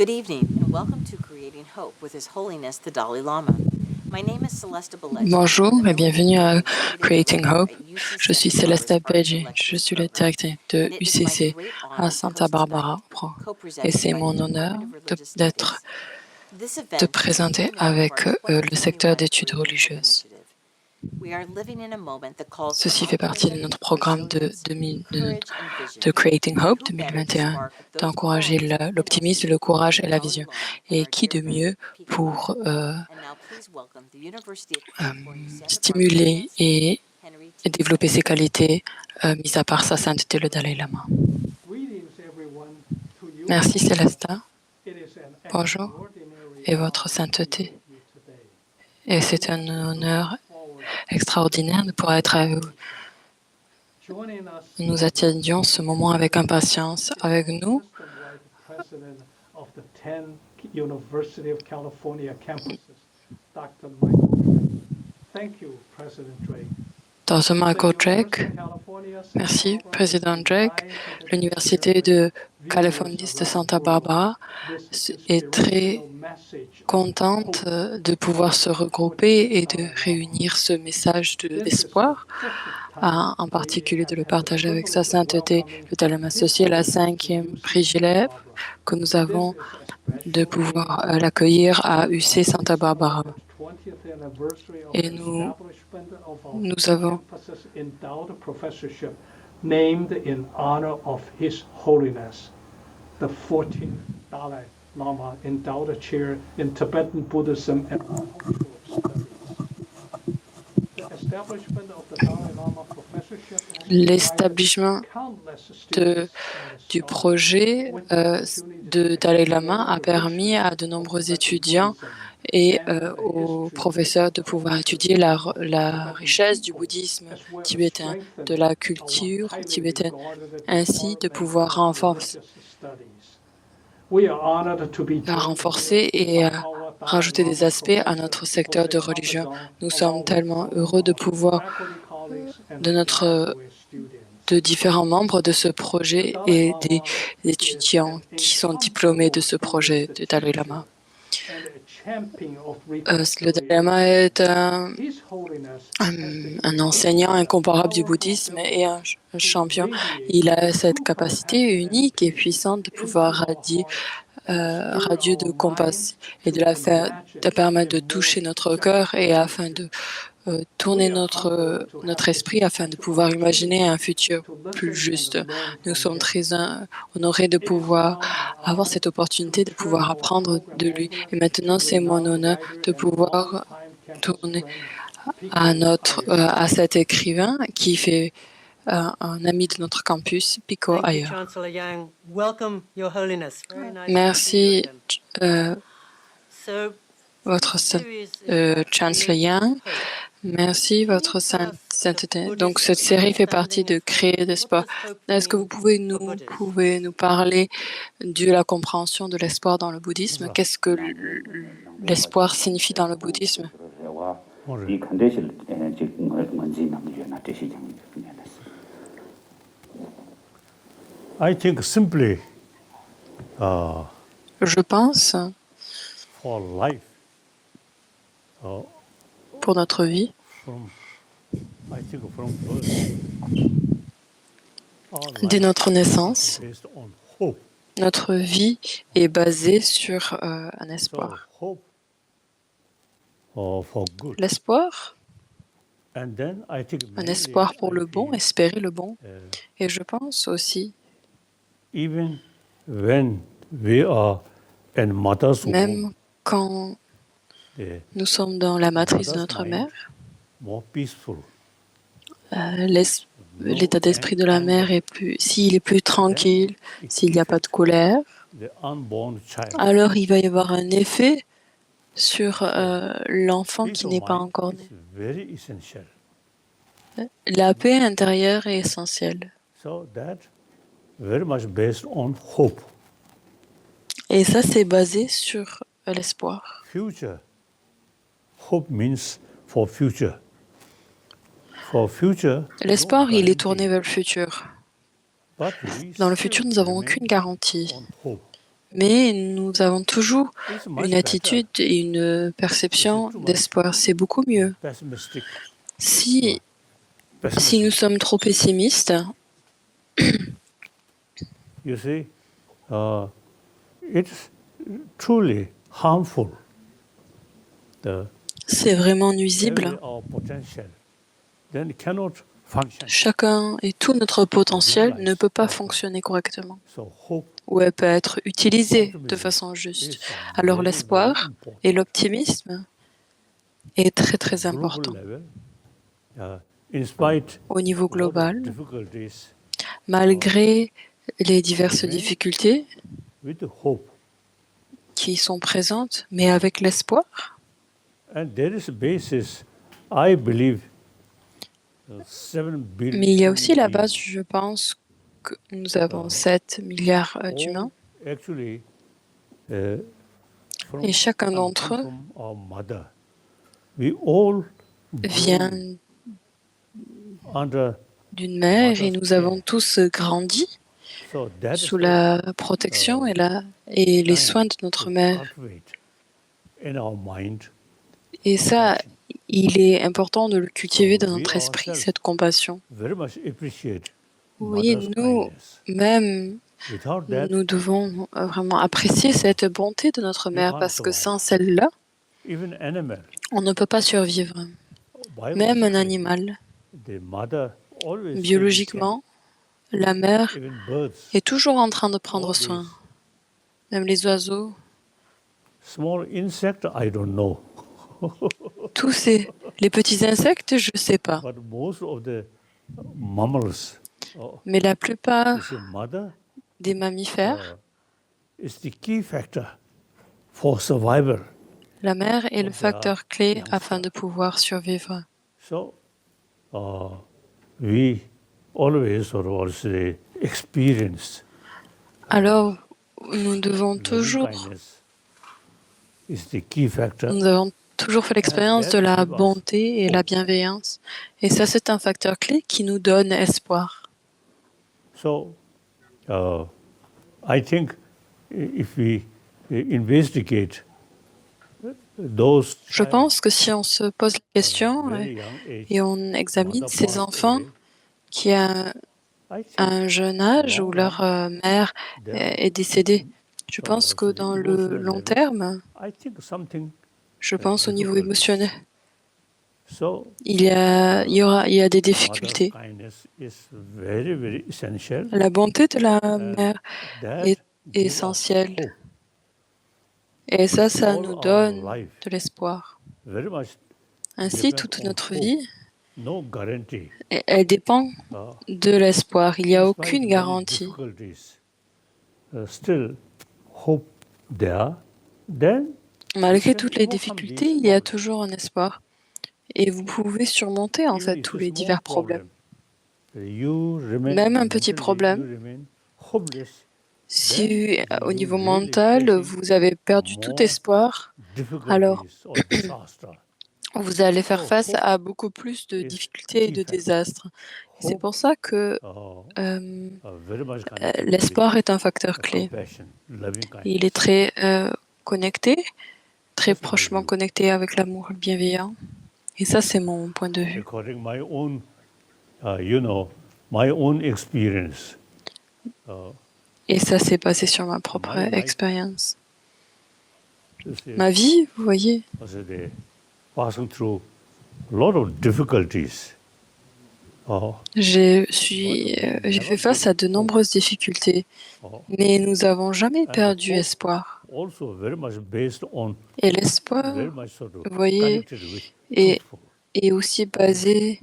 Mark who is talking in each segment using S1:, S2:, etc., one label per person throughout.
S1: Good evening, and welcome to Creating Hope with His Holiness the Dalai Lama. My name is Celesta Beleji.
S2: Bonjour et bienvenue à Creating Hope. Je suis Celesta Beleji, je suis la directrice de UCC à Santa Barbara, et c'est mon honneur de présenter avec le secteur d'études religieuses. Ceci fait partie de notre programme de Creating Hope 2021, d'encourager l'optimisme, le courage et la vision. Et qui de mieux pour stimuler et développer ses qualités, mis à part sa sainteté, le Dalai Lama. Merci Célesta. Bonjour et votre sainteté. Et c'est un honneur extraordinaire de pouvoir être avec vous. Nous attendions ce moment avec impatience. Avec nous, Dr. Michael Drake. Merci, Président Drake. L'Université de Californie de Santa Barbara est très contente de pouvoir se regrouper et de réunir ce message d'espoir, en particulier de le partager avec sa sainteté, le Dalai Lama associé, la 5e privilège que nous avons de pouvoir l'accueillir à UC Santa Barbara. Et nous avons
S3: named in honor of His Holiness, the 14th Dalai Lama, endowed chair in Tibetan Buddhism and studies. The establishment of the Dalai Lama professorship.
S2: L'établissement du projet de Dalai Lama a permis à de nombreux étudiants et aux professeurs de pouvoir étudier la richesse du bouddhisme tibétain, de la culture tibétaine, ainsi de pouvoir renforcer et rajouter des aspects à notre secteur de religion. Nous sommes tellement heureux de pouvoir, de différents membres de ce projet et des étudiants qui sont diplômés de ce projet de Dalai Lama. Le Dalai Lama est un enseignant incomparable du bouddhisme et un champion. Il a cette capacité unique et puissante de pouvoir radier de compassion et de permettre de toucher notre cœur et afin de tourner notre esprit afin de pouvoir imaginer un futur plus juste. Nous sommes très honorés de pouvoir avoir cette opportunité de pouvoir apprendre de lui. Et maintenant, c'est mon honneur de pouvoir tourner à cet écrivain qui fait un ami de notre campus, Pico Iyer. Merci, votre Chancellor Yang. Merci, votre sainteté. Donc, cette série fait partie de Créer d'espoir. Est-ce que vous pouvez nous parler de la compréhension de l'espoir dans le bouddhisme? Qu'est-ce que l'espoir signifie dans le bouddhisme?
S3: I think simply,
S2: je pense,
S3: for life,
S2: pour notre vie, dès notre naissance, notre vie est basée sur un espoir. L'espoir, un espoir pour le bon, espérer le bon. Et je pense aussi, même quand nous sommes dans la matrice de notre mère, l'état d'esprit de la mère s'il est plus tranquille, s'il n'y a pas de colère, alors il va y avoir un effet sur l'enfant qui n'est pas encore né. La paix intérieure est essentielle. Et ça, c'est basé sur l'espoir. L'espoir, il est tourné vers le futur. Dans le futur, nous n'avons aucune garantie. Mais nous avons toujours
S4: It's much
S2: une
S4: better
S2: attitude et une perception d'espoir. C'est beaucoup mieux.
S4: pessimistic.
S2: Si nous
S4: Pessimism.
S2: sommes trop pessimistes,
S4: You see, it's truly harmful. The
S2: c'est vraiment nuisible.
S4: every our potential then cannot function.
S2: Chacun et tout notre potentiel ne peut pas fonctionner correctement,
S4: So hope
S2: ou elle peut être utilisée de façon juste.
S4: is
S2: Alors
S4: very, very
S2: l'espoir
S4: important.
S2: et l'optimisme est très très
S4: Global
S2: important.
S4: level, in spite
S2: Au niveau
S4: of
S2: global,
S4: difficulties,
S2: malgré les diverses difficultés
S4: with hope,
S2: qui sont présentes, mais avec l'espoir,
S4: and there is a basis, I believe, 7 billion.
S2: mais il y a aussi la
S4: human
S2: base,
S4: beings
S2: je pense, que nous avons 7 milliards d'humains,
S4: all actually, from,
S2: et chacun
S4: come
S2: d'entre eux
S4: from our mother. We all
S2: vient
S4: under,
S2: d'une mère et nous avons tous grandi
S4: so that is
S2: sous la protection et les soins de notre mère.
S4: cultivate in our mind.
S2: Et ça, il est important de le cultiver dans notre esprit, cette compassion.
S4: Very much appreciate
S2: Oui,
S4: mother's
S2: nous,
S4: kindness.
S2: même,
S4: Without that,
S2: nous devons vraiment apprécier cette bonté de notre mère parce que sans celle-là,
S4: even animal,
S2: on ne peut pas survivre. Même un animal,
S4: the mother always taking
S2: biologiquement, la mère
S4: care. Even birds,
S2: est toujours en train de prendre soin. Même les oiseaux,
S4: small insect, I don't know.
S2: tous les petits insectes, je ne sais pas.
S4: But most of the mammals,
S2: Mais la plupart
S4: is a mother
S2: des mammifères,
S4: is the key factor for survival.
S2: la mère est le facteur clé afin de pouvoir survivre.
S4: So we always sort of also experience
S2: Alors, nous devons toujours,
S4: kindness is the key factor.
S2: nous avons toujours fait l'expérience de la bonté et la bienveillance. Et ça, c'est un facteur clé qui nous donne espoir.
S4: So I think if we investigate those
S2: Je pense que si on se pose la question
S4: very young age,
S2: et on examine
S4: mother
S2: ces
S4: passed
S2: enfants
S4: away,
S2: qui ont
S4: I think
S2: un jeune âge où leur mère est décédée, je pense que dans le long terme,
S4: I think something.
S2: je pense au niveau émotionnel,
S4: So
S2: il y a des
S4: mother's
S2: difficultés.
S4: kindness is very, very essential.
S2: La bonté de la mère
S4: That
S2: est
S4: gives us
S2: essentielle.
S4: hope.
S2: Et ça
S4: All
S2: nous
S4: our
S2: donne
S4: life,
S2: de l'espoir.
S4: very much
S2: Ainsi,
S4: depend
S2: toute
S4: on
S2: notre
S4: hope.
S2: vie,
S4: No guarantee.
S2: elle dépend de l'espoir. Il n'y a
S4: Despite
S2: aucune
S4: many
S2: garantie.
S4: difficulties, still hope there. Then
S2: Malgré
S4: you can
S2: toutes les
S4: overcome
S2: difficultés,
S4: these
S2: il y a
S4: problems.
S2: toujours un espoir. Et vous pouvez surmonter en
S4: Even
S2: fait
S4: if
S2: tous
S4: it's
S2: les
S4: small
S2: divers problèmes.
S4: you remain
S2: Même un petit
S4: mentally,
S2: problème,
S4: you remain hopeless.
S2: si au
S4: you
S2: niveau
S4: really
S2: mental,
S4: facing
S2: vous avez perdu tout
S4: more
S2: espoir, alors
S4: difficulties or disaster.
S2: vous allez faire
S4: So
S2: face
S4: hope
S2: à beaucoup plus de
S4: is
S2: difficultés et
S4: key
S2: de
S4: factor.
S2: désastres. C'est
S4: Hope,
S2: pour ça que
S4: very much connected with
S2: l'espoir est un facteur clé.
S4: compassion, loving
S2: Il est
S4: kindness.
S2: très connecté, très
S4: That's my
S2: prochement
S4: view.
S2: connecté avec l'amour bienveillant. Et ça, c'est mon point de vue.
S4: According my own, my own experience.
S2: Et ça s'est passé sur ma propre
S4: My life,
S2: expérience.
S4: you see,
S2: Ma vie, vous voyez,
S4: was passing through a lot of difficulties.
S2: j'ai fait face à de nombreuses difficultés, mais nous n'avons jamais perdu espoir.
S4: Also very much based on
S2: Et l'espoir,
S4: very much sort of
S2: vous voyez,
S4: connected with
S2: est,
S4: truthful.
S2: est aussi basé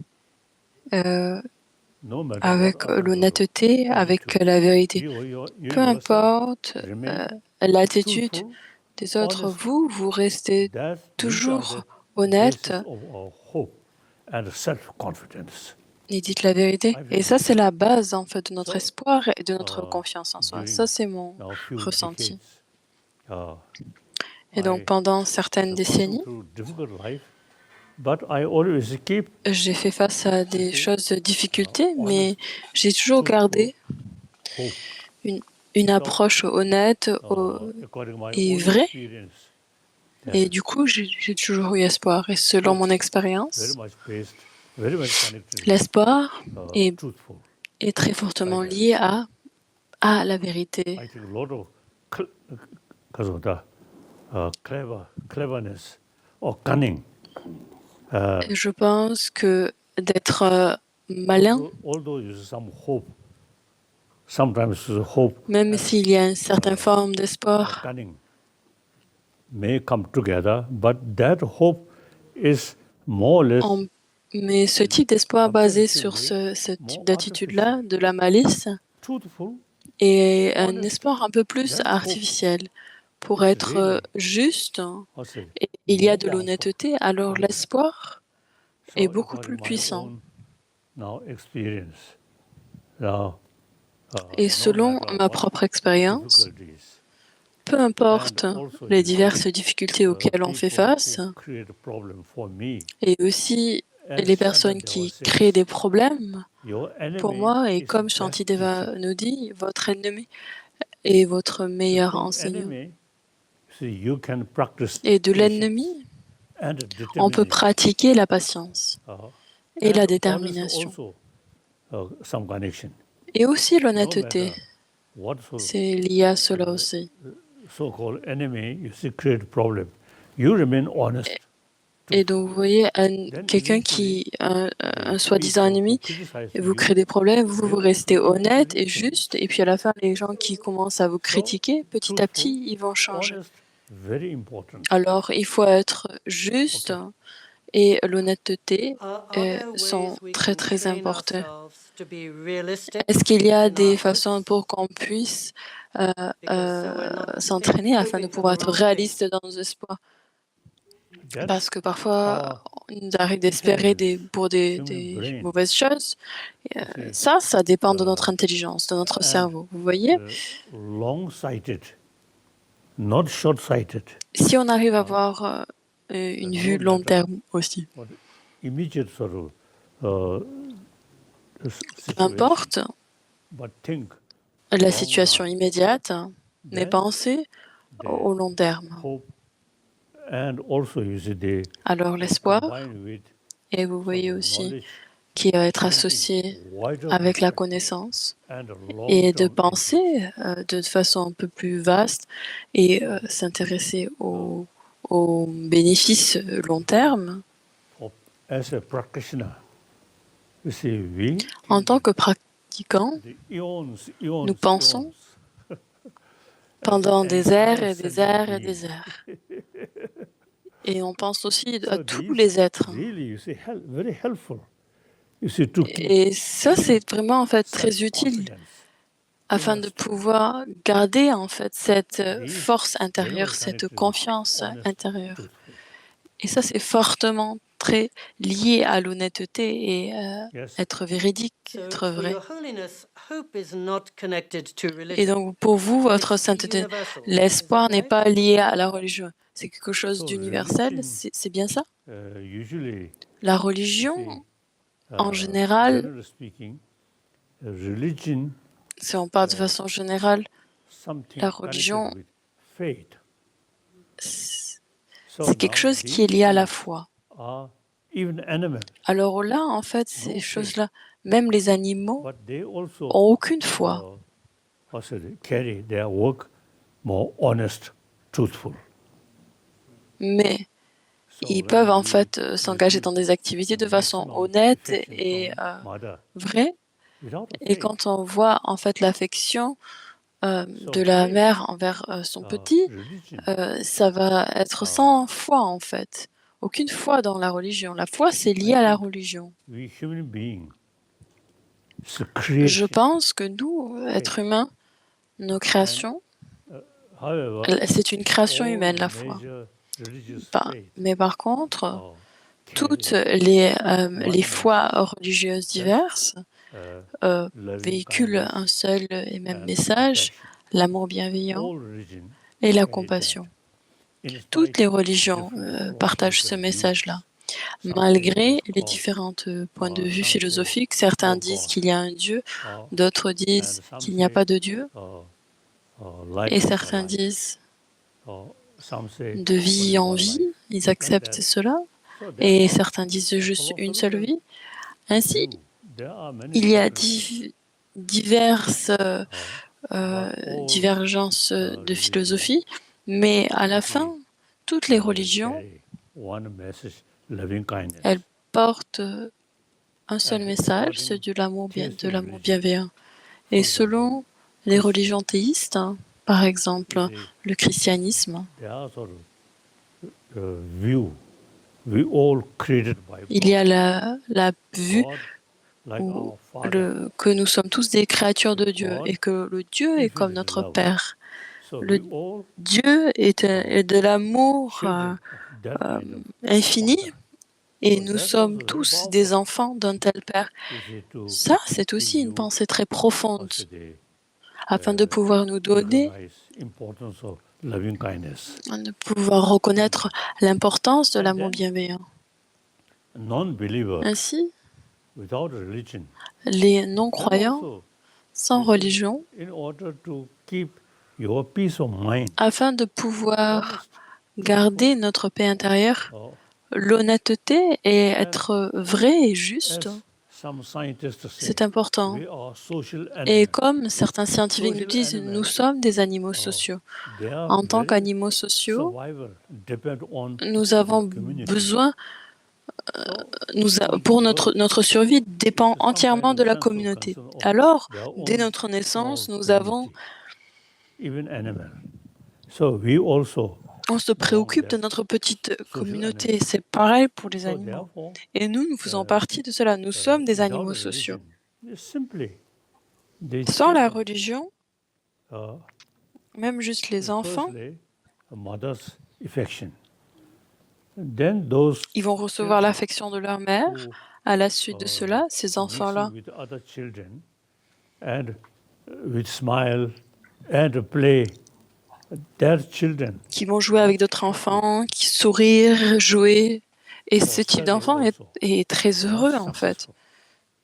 S4: No matter
S2: avec
S4: what others
S2: l'honnêteté, avec la vérité.
S4: you
S2: Peu
S4: yourself
S2: importe
S4: remain
S2: l'attitude
S4: truthful,
S2: des autres,
S4: honest.
S2: vous restez
S4: That these are
S2: toujours
S4: the
S2: honnête
S4: basis of our hope and self-confidence.
S2: et dites la vérité. Et ça, c'est la base en fait de notre espoir et de notre confiance en soi. Ça, c'est mon
S4: Now, few
S2: ressenti.
S4: decades,
S2: Et donc, pendant certaines décennies,
S4: through difficult life, but I always keep
S2: j'ai fait face à des choses de difficultés, mais j'ai toujours gardé
S4: hope.
S2: une approche honnête
S4: according to my
S2: et
S4: own
S2: vraie.
S4: experience,
S2: Et du coup, j'ai toujours eu espoir. Et selon mon expérience,
S4: very much based, very much connected with
S2: l'espoir est,
S4: truthful.
S2: est très fortement lié à la vérité.
S4: I think a lot of because of the cleverness or cunning.
S2: Et je pense que d'être malin,
S4: Although you see some hope, sometimes the hope
S2: même s'il y a une certaine forme d'espoir,
S4: cunning may come together, but that hope is more or less
S2: mais ce type d'espoir basé sur ce type d'attitude-là, de la malice,
S4: truthful.
S2: est un espoir un peu plus artificiel. Pour être juste, et il y a de l'honnêteté, alors l'espoir est beaucoup plus puissant. Et selon ma propre expérience, peu importe les diverses difficultés auxquelles on fait face, et aussi les personnes qui créent des problèmes, pour moi, et comme Shantideva nous dit, votre ennemi est votre meilleur enseignant. Et de l'ennemi, on peut pratiquer la patience et la détermination. Et aussi l'honnêteté, c'est lié à cela aussi. Et donc, vous voyez, quelqu'un qui, un soi-disant ennemi, vous crée des problèmes, vous restez honnête et juste, et puis à la fin, les gens qui commencent à vous critiquer, petit à petit, ils vont changer. Alors, il faut être juste et l'honnêteté sont très, très importants. Est-ce qu'il y a des façons pour qu'on puisse s'entraîner afin de pouvoir être réaliste dans nos espoirs? Parce que parfois, il nous arrive d'espérer pour des mauvaises choses. Ça dépend de notre intelligence, de notre cerveau. Vous voyez?
S4: Not short-sighted.
S2: Si on arrive à avoir une vue long terme aussi,
S4: Immediate sort of,
S2: peu importe
S4: but think
S2: la situation immédiate, mais pensez au long terme.
S4: hope and also you see they
S2: Alors l'espoir,
S4: combine with
S2: et vous voyez aussi,
S4: knowledge
S2: qui va être associé
S4: wider
S2: avec la
S4: perspective
S2: connaissance
S4: and a
S2: et de
S4: long-term
S2: penser de façon un peu plus vaste et s'intéresser aux bénéfices long terme.
S4: as a practitioner. You see, we
S2: En tant que pratiquant,
S4: the eons,
S2: nous pensons pendant des ères et des ères et des ères. Et on pense aussi à tous les êtres.
S4: Really, you see, very helpful. You see, to keep
S2: Et ça, c'est vraiment en fait très utile afin de pouvoir garder en fait cette force intérieure, cette confiance intérieure. Et ça, c'est fortement très lié à l'honnêteté et être véridique, être vrai. Et donc, pour vous, votre sainteté, l'espoir n'est pas lié à la religion. C'est quelque chose d'universel, c'est bien ça?
S4: usually,
S2: La religion, en général,
S4: generally speaking, religion,
S2: si on parle de façon générale,
S4: something
S2: la religion,
S4: connected with faith.
S2: c'est quelque chose qui est lié à la foi.
S4: Even animal,
S2: Alors là, en fait, ces choses-là, même les animaux
S4: but they also
S2: n'ont aucune foi.
S4: also carry their work more honest, truthful.
S2: Mais ils peuvent en fait s'engager dans des activités de façon honnête et vraie. Et quand on voit en fait l'affection de la mère envers son petit, ça va être sans foi en fait. Aucune foi dans la religion. La foi, c'est lié à la religion.
S4: We human beings,
S2: Je pense que nous, êtres humains, nos créations, c'est une création humaine, la foi. Mais par contre, toutes les foi religieuses diverses véhiculent un seul et même message, l'amour bienveillant et la compassion. Toutes les religions partagent ce message-là. Malgré les différents points de vue philosophiques, certains disent qu'il y a un Dieu, d'autres disent qu'il n'y a pas de Dieu. Et
S4: of a
S2: certains
S4: life.
S2: disent
S4: Some say
S2: de vie
S4: only
S2: en
S4: one
S2: vie,
S4: life.
S2: ils acceptent
S4: That-
S2: cela.
S4: So
S2: Et
S4: therefore,
S2: certains disent juste une seule vie. Ainsi,
S4: view, there are many
S2: il y a
S4: differences.
S2: diverses
S4: But all
S2: divergences de
S4: religions
S2: philosophie, mais à la fin, toutes les religions,
S4: carry one message, loving kindness.
S2: elles portent un seul
S4: And
S2: message,
S4: according
S2: c'est de l'amour
S4: theistic religion,
S2: bienveillant. Et
S4: for example,
S2: selon les religions théistes, par exemple
S4: you see,
S2: le christianisme,
S4: there are sort of view. We all created by
S2: il y a
S4: God.
S2: la vue
S4: God, like
S2: où
S4: our Father.
S2: que nous sommes tous des créatures de Dieu
S4: God,
S2: et que le Dieu est comme
S4: infinite
S2: notre
S4: love.
S2: Père.
S4: So
S2: Le
S4: we all
S2: Dieu est de l'amour
S4: children of that kind of
S2: infini
S4: Father.
S2: et
S4: So
S2: nous
S4: that's
S2: sommes
S4: also very
S2: tous des
S4: powerful.
S2: enfants d'un tel Père.
S4: You see, to
S2: Ça, c'est aussi une
S4: you
S2: pensée très profonde
S4: also they
S2: afin de pouvoir nous donner,
S4: recognize importance of loving kindness.
S2: de pouvoir reconnaître l'importance de
S4: And
S2: l'amour
S4: then,
S2: bienveillant.
S4: a non-believer
S2: Ainsi,
S4: without religion,
S2: les
S4: then
S2: non-croyants,
S4: also,
S2: sans
S4: you see,
S2: religion,
S4: in order to keep your peace of mind,
S2: afin de pouvoir
S4: honest,
S2: garder notre paix intérieure,
S4: uh,
S2: l'honnêteté et être vrai et juste,
S4: as some scientists say,
S2: c'est important.
S4: we are social
S2: Et
S4: animals.
S2: comme certains scientifiques nous
S4: Social
S2: disent, nous
S4: animals,
S2: sommes des animaux sociaux.
S4: their
S2: En tant
S4: very
S2: qu'animaux sociaux,
S4: survival depend on
S2: nous avons
S4: the community.
S2: besoin,
S4: So,
S2: pour notre survie, dépend
S4: it's some
S2: entièrement
S4: kind
S2: de
S4: of
S2: la
S4: sense of
S2: communauté.
S4: concern of
S2: Alors,
S4: their
S2: dès
S4: own
S2: notre naissance,
S4: small
S2: nous avons,
S4: community, even animal. So we also
S2: on se
S4: belong
S2: préoccupe de
S4: that
S2: notre petite
S4: social
S2: communauté.
S4: animal.
S2: C'est pareil pour les
S4: So
S2: animaux.
S4: therefore,
S2: Et nous faisons partie de cela. Nous sommes des
S4: without
S2: animaux
S4: religion,
S2: sociaux.
S4: simply the
S2: Sans la
S4: children,
S2: religion, même juste les enfants,
S4: firstly, a mother's affection. Then those
S2: ils vont recevoir
S4: children
S2: l'affection de leur mère.
S4: who
S2: À la suite de cela, ces
S4: mixing
S2: enfants-là
S4: with other children and with smile and play, their children
S2: qui vont jouer avec d'autres enfants, qui sourire, jouer. Et ce type d'enfant est très heureux en fait.
S4: successful.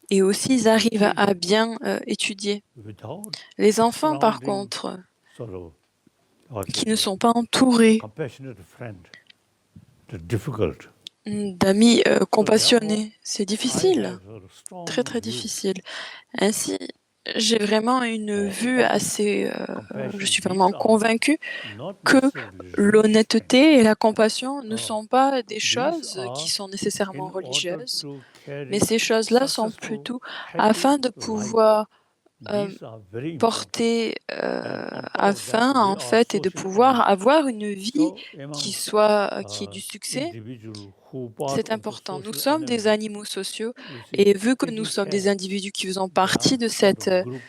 S2: Et aussi, ils arrivent à bien étudier.
S4: Without
S2: Les enfants, par
S4: surrounding
S2: contre,
S4: sort of, or
S2: qui ne sont pas entourés
S4: compassionate friend, the difficult.
S2: d'amis compassionnés, c'est
S4: I
S2: difficile,
S4: have a strong
S2: très très
S4: view,
S2: difficile. Ainsi, j'ai vraiment une vue assez, je suis vraiment convaincue
S4: not
S2: que
S4: necessarily religious,
S2: l'honnêteté et la compassion ne sont pas des
S4: these
S2: choses
S4: are
S2: qui sont
S4: in
S2: nécessairement
S4: order
S2: religieuses,
S4: to carry
S2: mais ces choses-là sont
S4: successful,
S2: plutôt
S4: happy
S2: afin de
S4: life.
S2: pouvoir
S4: These are very important.
S2: porter
S4: And on top of
S2: afin
S4: that, we
S2: en
S4: are
S2: fait et de
S4: social
S2: pouvoir
S4: animals.
S2: avoir une vie
S4: So among
S2: qui ait du succès.
S4: individuals who part
S2: C'est
S4: of the
S2: important. Nous
S4: social
S2: sommes des
S4: animal,
S2: animaux sociaux
S4: you see,
S2: et vu que
S4: if
S2: nous
S4: we
S2: sommes des
S4: care,
S2: individus qui faisons
S4: there
S2: partie
S4: are
S2: de
S4: sort
S2: cette
S4: of group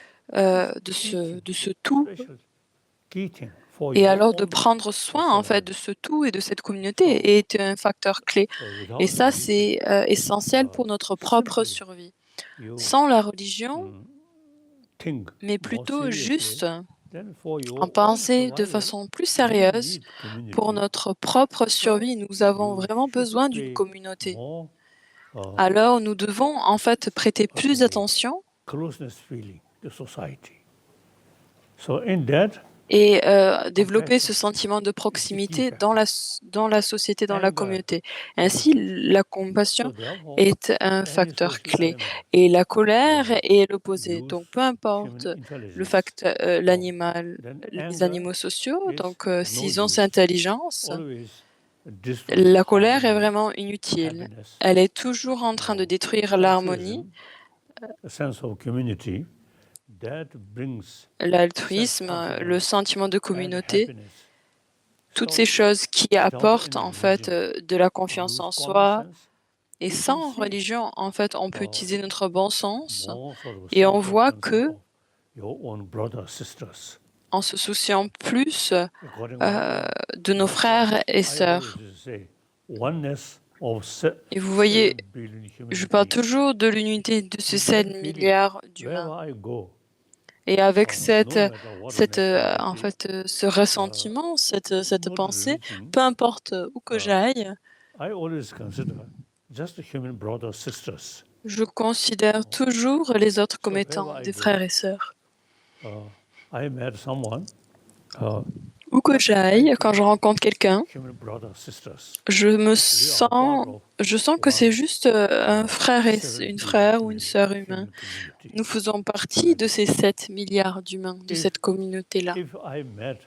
S2: de ce tout,
S4: special key thing for
S2: et
S4: your
S2: alors de
S4: own
S2: prendre soin en fait
S4: survival.
S2: de ce tout et de cette communauté est un facteur clé.
S4: So
S2: Et
S4: without
S2: ça,
S4: religion,
S2: c'est essentiel pour notre propre
S4: simply
S2: survie.
S4: you
S2: Sans la religion,
S4: think
S2: mais
S4: more
S2: plutôt
S4: seriously,
S2: juste
S4: then for your
S2: en
S4: own
S2: penser de
S4: survival,
S2: façon plus
S4: we
S2: sérieuse,
S4: need community.
S2: pour notre propre survie, nous avons
S4: You
S2: vraiment
S4: should
S2: besoin d'une
S4: pay
S2: communauté.
S4: more
S2: Alors, nous devons en fait prêter plus
S4: the
S2: d'attention
S4: closeness feeling to society. So in that,
S2: et développer ce sentiment de proximité
S4: factor.
S2: dans la société, dans la
S4: And,
S2: communauté. Ainsi, la compassion
S4: so therefore,
S2: est un
S4: any
S2: facteur
S4: social
S2: clé
S4: animal
S2: et la colère est l'opposé.
S4: use
S2: Donc, peu importe
S4: human
S2: le
S4: intelligence,
S2: facteur, l'animal,
S4: then
S2: les
S4: anger
S2: animaux sociaux,
S4: is
S2: donc
S4: no
S2: s'ils ont
S4: use.
S2: cette intelligence,
S4: Always destroy
S2: la colère est
S4: harmony,
S2: vraiment inutile.
S4: happiness,
S2: Elle est toujours en train de détruire l'harmonie,
S4: altruism, a sense of community that brings
S2: l'altruisme, le sentiment de
S4: and
S2: communauté,
S4: happiness.
S2: toutes
S4: So
S2: ces choses qui
S4: without
S2: apportent
S4: any
S2: en fait
S4: religion,
S2: de la confiance en
S4: use
S2: soi.
S4: common sense,
S2: Et
S4: we can
S2: sans
S4: see
S2: religion, en fait, on peut utiliser notre bon sens
S4: more sort of
S2: et on
S4: sense of
S2: voit
S4: concern
S2: que,
S4: of your own brothers, sisters.
S2: en se souciant plus
S4: According to
S2: de nos frères et
S4: I
S2: sœurs.
S4: always say, oneness of
S2: Et vous voyez,
S4: 7 billion
S2: je
S4: human
S2: parle
S4: beings.
S2: toujours de l'unité de ces 7 milliards d'humains.
S4: Wherever I go,
S2: Et avec
S4: no matter what
S2: en
S4: nationality,
S2: fait, ce ressentiment, cette
S4: not
S2: pensée,
S4: religion,
S2: peu importe où que j'aille,
S4: I always consider just human brothers, sisters.
S2: je considère toujours les autres comme
S4: So
S2: étant
S4: wherever I
S2: des
S4: go,
S2: frères et sœurs.
S4: I met someone uh,
S2: Où que j'aille, quand je rencontre quelqu'un,
S4: human brothers, sisters.
S2: je sens que c'est juste un frère et une frère ou une sœur humain.
S4: Human community.
S2: Nous faisons partie de ces 7 milliards d'humains, de cette communauté-là.
S4: If I met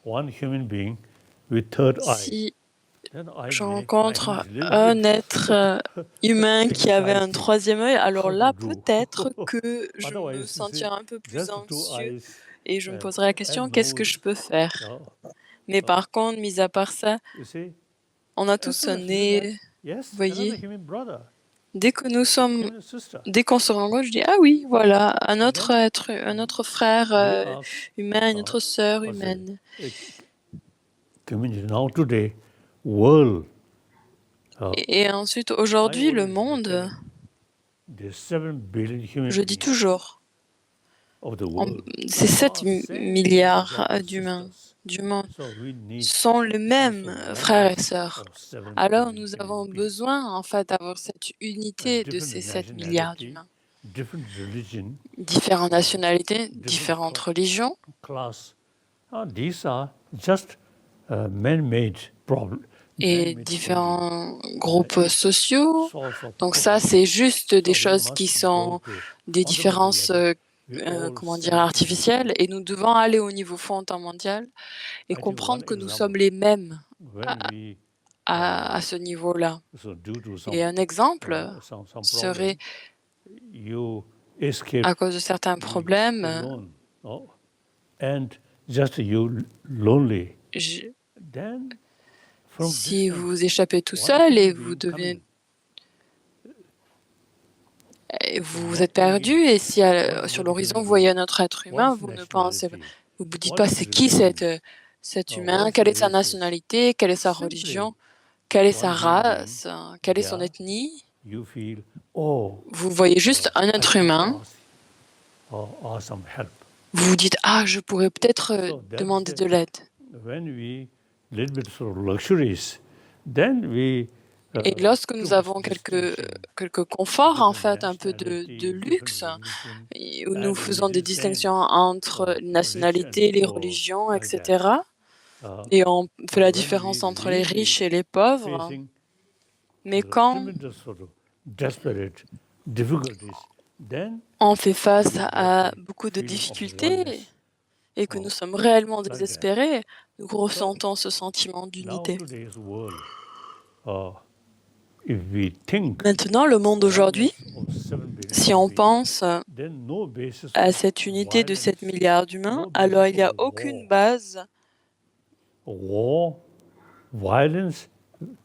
S4: one human being with third eye,
S2: Si
S4: then I
S2: je
S4: may
S2: rencontre
S4: find it a little
S2: un
S4: bit
S2: être humain qui avait un troisième œil, alors là,
S4: How to do.
S2: peut-être que je me
S4: Otherwise, you
S2: sentirai un peu plus
S4: just two
S2: anxieux
S4: eyes,
S2: et je me
S4: uh,
S2: poserai la question,
S4: and
S2: qu'est-ce
S4: no,
S2: que je peux faire?
S4: no.
S2: Mais par contre, mis à part ça,
S4: You see,
S2: on a
S4: as
S2: tous
S4: soon
S2: un
S4: as we met,
S2: nez,
S4: yes,
S2: vous
S4: another
S2: voyez.
S4: human brother,
S2: Dès que nous sommes,
S4: human sister.
S2: dès qu'on se rencontre, je dis, ah oui, voilà, un
S4: And
S2: autre
S4: then
S2: être, un autre frère
S4: we ask,
S2: humain, une autre sœur
S4: what's the
S2: humaine.
S4: community now today, world.
S2: Et ensuite, aujourd'hui, le monde,
S4: There's 7 billion human
S2: je dis
S4: beings
S2: toujours,
S4: of the world.
S2: ces 7
S4: Are same
S2: milliards
S4: brothers and
S2: d'humains
S4: sisters.
S2: du monde
S4: So we need
S2: sont les mêmes
S4: also
S2: frères et
S4: oneness
S2: sœurs.
S4: of 7
S2: Alors
S4: billion
S2: nous
S4: human
S2: avons
S4: beings.
S2: besoin, en fait, d'avoir cette unité de
S4: Different
S2: ces 7 milliards
S4: nationality,
S2: d'humains.
S4: different religion,
S2: Différentes nationalités, différentes religions.
S4: class. These are just man-made problems.
S2: Et différents groupes sociaux.
S4: Source of
S2: Donc ça,
S4: conflict.
S2: c'est juste des
S4: So we
S2: choses
S4: must
S2: qui
S4: go
S2: sont
S4: to
S2: des
S4: fundamental
S2: différences,
S4: level. We all
S2: comment dire,
S4: stand
S2: artificielles. Et nous devons aller au niveau fondamental et
S4: I think
S2: comprendre
S4: one
S2: que nous
S4: example,
S2: sommes les mêmes
S4: when we
S2: à ce niveau-là.
S4: so due to some,
S2: Et un exemple
S4: some
S2: serait,
S4: problem, you escape
S2: à cause de certains problèmes,
S4: alone, no? And just you lonely.
S2: je-
S4: Then from
S2: si
S4: distance,
S2: vous échappez tout
S4: one
S2: seul et
S4: human
S2: vous
S4: being
S2: devenez,
S4: coming.
S2: vous
S4: Not
S2: êtes perdu,
S4: thinking,
S2: et si
S4: what
S2: sur
S4: is
S2: l'horizon
S4: gonna
S2: vous voyez
S4: do?
S2: un autre être
S4: What
S2: humain,
S4: is
S2: vous ne pensez,
S4: nationality?
S2: vous vous dites
S4: What
S2: pas
S4: is
S2: c'est qui
S4: religion?
S2: cet
S4: What
S2: humain,
S4: is
S2: quelle est sa
S4: races?
S2: nationalité, quelle est sa
S4: Simply
S2: religion, quelle est sa
S4: one human being,
S2: race, quelle est son
S4: there
S2: ethnie.
S4: you feel, oh,
S2: Vous voyez juste un
S4: I
S2: être
S4: should
S2: humain,
S4: ask some help.
S2: vous vous dites ah je pourrais peut-être
S4: So that's
S2: demander de l'aide.
S4: when we little bit sort of luxuries, then we
S2: Et lorsque
S4: too
S2: nous
S4: much
S2: avons
S4: distinction,
S2: quelques conforts, en
S4: different
S2: fait, un peu de
S4: nationality,
S2: luxe,
S4: different religion,
S2: et où nous
S4: and
S2: faisons
S4: we
S2: des
S4: just saying,
S2: distinctions entre les
S4: rich and
S2: nationalités, les
S4: poor,
S2: religions,
S4: like that.
S2: etc. Et on fait la différence entre les riches et les pauvres.
S4: Facing
S2: Mais quand
S4: tremendous sort of desperate difficulties, then
S2: on fait face
S4: we
S2: à
S4: get the
S2: beaucoup de
S4: feeling of
S2: difficultés
S4: oneness.
S2: et que nous sommes réellement
S4: Like that.
S2: désespérés, nous ressentons ce sentiment
S4: Now
S2: d'unité.
S4: today's world, if we think
S2: Maintenant, le monde d'aujourd'hui,
S4: of 7 billion
S2: si on
S4: beings,
S2: pense
S4: then no basis
S2: à
S4: of
S2: cette unité de 7
S4: violence,
S2: milliards d'humains,
S4: no
S2: alors il
S4: basis
S2: n'y a
S4: of
S2: aucune
S4: war.
S2: base
S4: War, violence,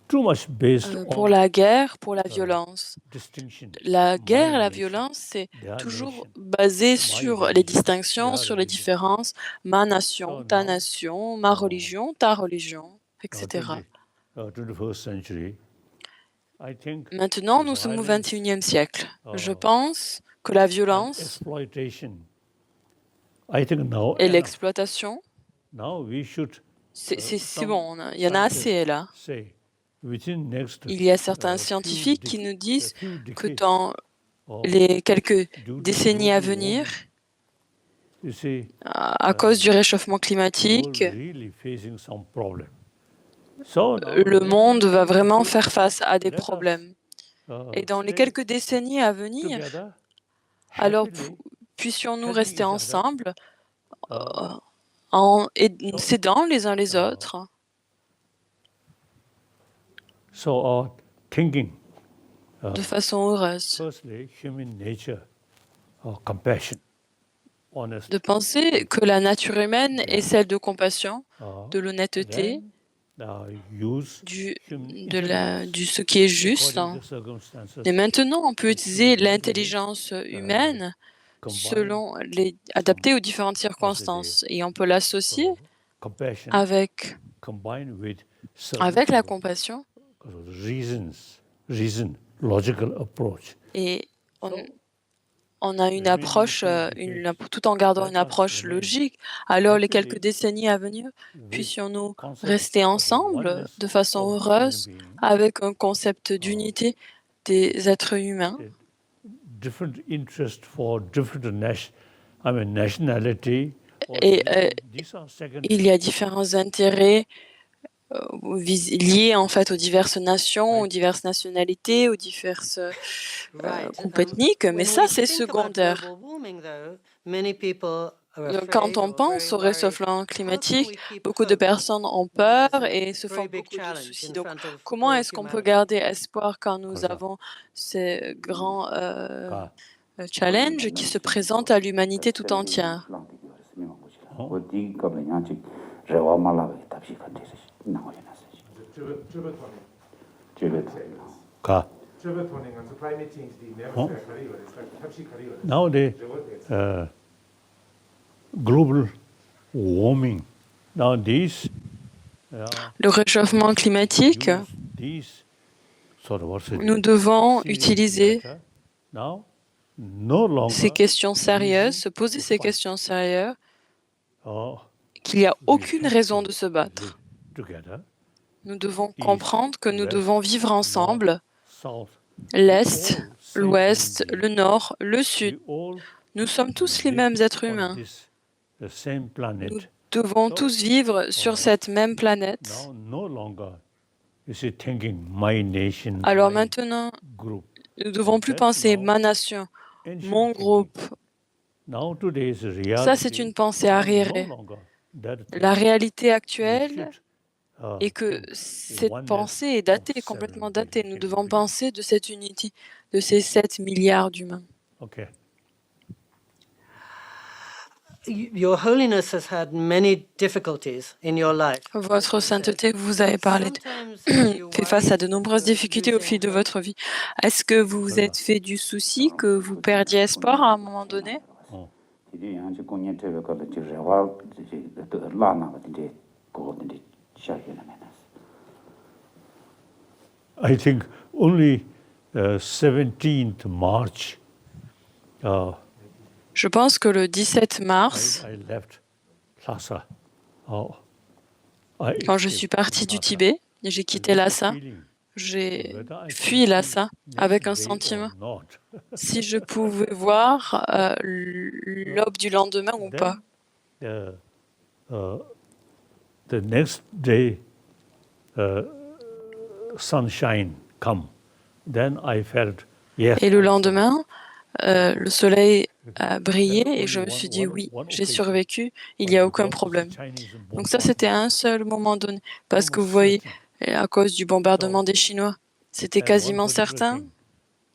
S4: too much based
S2: pour
S4: on
S2: la guerre, pour la violence.
S4: distinction.
S2: La guerre,
S4: My
S2: la
S4: nation,
S2: violence, c'est
S4: their
S2: toujours
S4: nation,
S2: basé
S4: my
S2: sur les
S4: religion,
S2: distinctions,
S4: their
S2: sur les
S4: religion.
S2: différences, ma nation,
S4: So
S2: ta
S4: now,
S2: nation, ma religion, ta religion, etc.
S4: 21st century, I think
S2: Maintenant, nous sommes au
S4: violence,
S2: XXIe siècle. Je
S4: uh,
S2: pense que la
S4: and
S2: violence
S4: exploitation, I think now
S2: et
S4: enough.
S2: l'exploitation,
S4: Now we should
S2: c'est bon, il y en a assez là.
S4: say within next
S2: Il y a certains
S4: few
S2: scientifiques qui nous disent
S4: few
S2: que
S4: decades,
S2: dans
S4: or
S2: les quelques
S4: due to
S2: décennies à
S4: global
S2: venir,
S4: warming, you see,
S2: à cause du réchauffement
S4: the
S2: climatique,
S4: world really facing some problem. So now
S2: le monde va vraiment
S4: to
S2: faire face à des
S4: let us,
S2: problèmes. Et dans les
S4: stay
S2: quelques décennies à venir,
S4: together,
S2: alors
S4: happily,
S2: puissions-nous
S4: helping
S2: rester
S4: each other,
S2: ensemble
S4: uh,
S2: en
S4: so,
S2: s'aidant les uns les autres.
S4: so our thinking,
S2: De façon heureuse.
S4: firstly, human nature, compassion, honesty,
S2: De penser que la nature humaine est celle de compassion, de l'honnêteté,
S4: then use
S2: du
S4: intelligence
S2: ce qui est juste.
S4: according to circumstances,
S2: Et maintenant, on peut utiliser
S4: human
S2: l'intelligence humaine
S4: combined
S2: adaptée aux différentes circonstances. Et on peut l'associer
S4: compassion
S2: avec
S4: combined with
S2: la compassion.
S4: reason, logical approach.
S2: Et on a une approche, tout en gardant une approche logique. Alors, les quelques décennies à venir, puissions-nous rester ensemble de façon heureuse avec un concept d'unité des êtres humains,
S4: Different interest for different nationality
S2: Et
S4: these are
S2: il y a différents intérêts liés en fait aux diverses nations, aux diverses nationalités, aux diverses groupes ethniques, mais ça c'est secondaire. Donc, quand on pense au réchauffement climatique, beaucoup de personnes ont peur et se font beaucoup de soucis. Donc, comment est-ce qu'on peut garder espoir quand nous avons ces grands challenges qui se présentent à l'humanité tout entière?
S4: ka now the global warming now these
S2: Le réchauffement climatique,
S4: these sort of what's it
S2: nous devons
S4: serious
S2: utiliser
S4: matter now no longer
S2: ces questions sérieuses, se poser ces questions sérieuses,
S4: uh,
S2: qu'il n'y a
S4: we
S2: aucune
S4: have
S2: raison
S4: to
S2: de se battre.
S4: live together
S2: Nous devons
S4: East,
S2: comprendre que nous
S4: west,
S2: devons vivre ensemble,
S4: south
S2: l'Est,
S4: all
S2: l'Ouest,
S4: same
S2: le Nord, le Sud.
S4: we all
S2: Nous sommes tous les
S4: live
S2: mêmes êtres
S4: on
S2: humains.
S4: this the same planet
S2: Nous devons
S4: So,
S2: tous vivre sur cette même planète.
S4: now no longer is it thinking my nation
S2: Alors
S4: my
S2: maintenant,
S4: group
S2: nous ne devons plus
S4: That's
S2: penser
S4: now
S2: ma nation,
S4: ancient
S2: mon
S4: thinking.
S2: groupe.
S4: Now today's reality
S2: Ça, c'est une pensée
S4: no
S2: arriérée.
S4: longer that thing.
S2: La réalité
S4: We
S2: actuelle
S4: should,
S2: est que
S4: think
S2: cette
S4: oneness
S2: pensée est datée,
S4: of
S2: complètement
S4: 7
S2: datée.
S4: billion
S2: Nous
S4: human
S2: devons
S4: beings.
S2: penser de cette unité, de ces 7 milliards d'humains.
S4: Okay.
S5: Your Holiness has had many difficulties in your life.
S2: Votre sainteté, vous avez parlé fait face à de nombreuses difficultés au fil de votre vie. Est-ce que vous vous êtes fait du souci que vous perdiez espoir à un moment donné?
S4: I think only 17th March
S2: Je pense que le 17 mars,
S4: I left Lhasa.
S2: quand je suis partie du Tibet, j'ai quitté Lhasa, j'ai fui Lhasa avec un sentiment, si je pouvais voir l'aube du lendemain ou pas.
S4: The next day, sunshine come. Then I felt yes.
S2: Et le lendemain, le soleil a brillé et je me suis dit oui, j'ai survécu, il n'y a aucun problème. Donc ça, c'était à un seul moment donné, parce que vous voyez, à cause du bombardement des Chinois, c'était quasiment certain.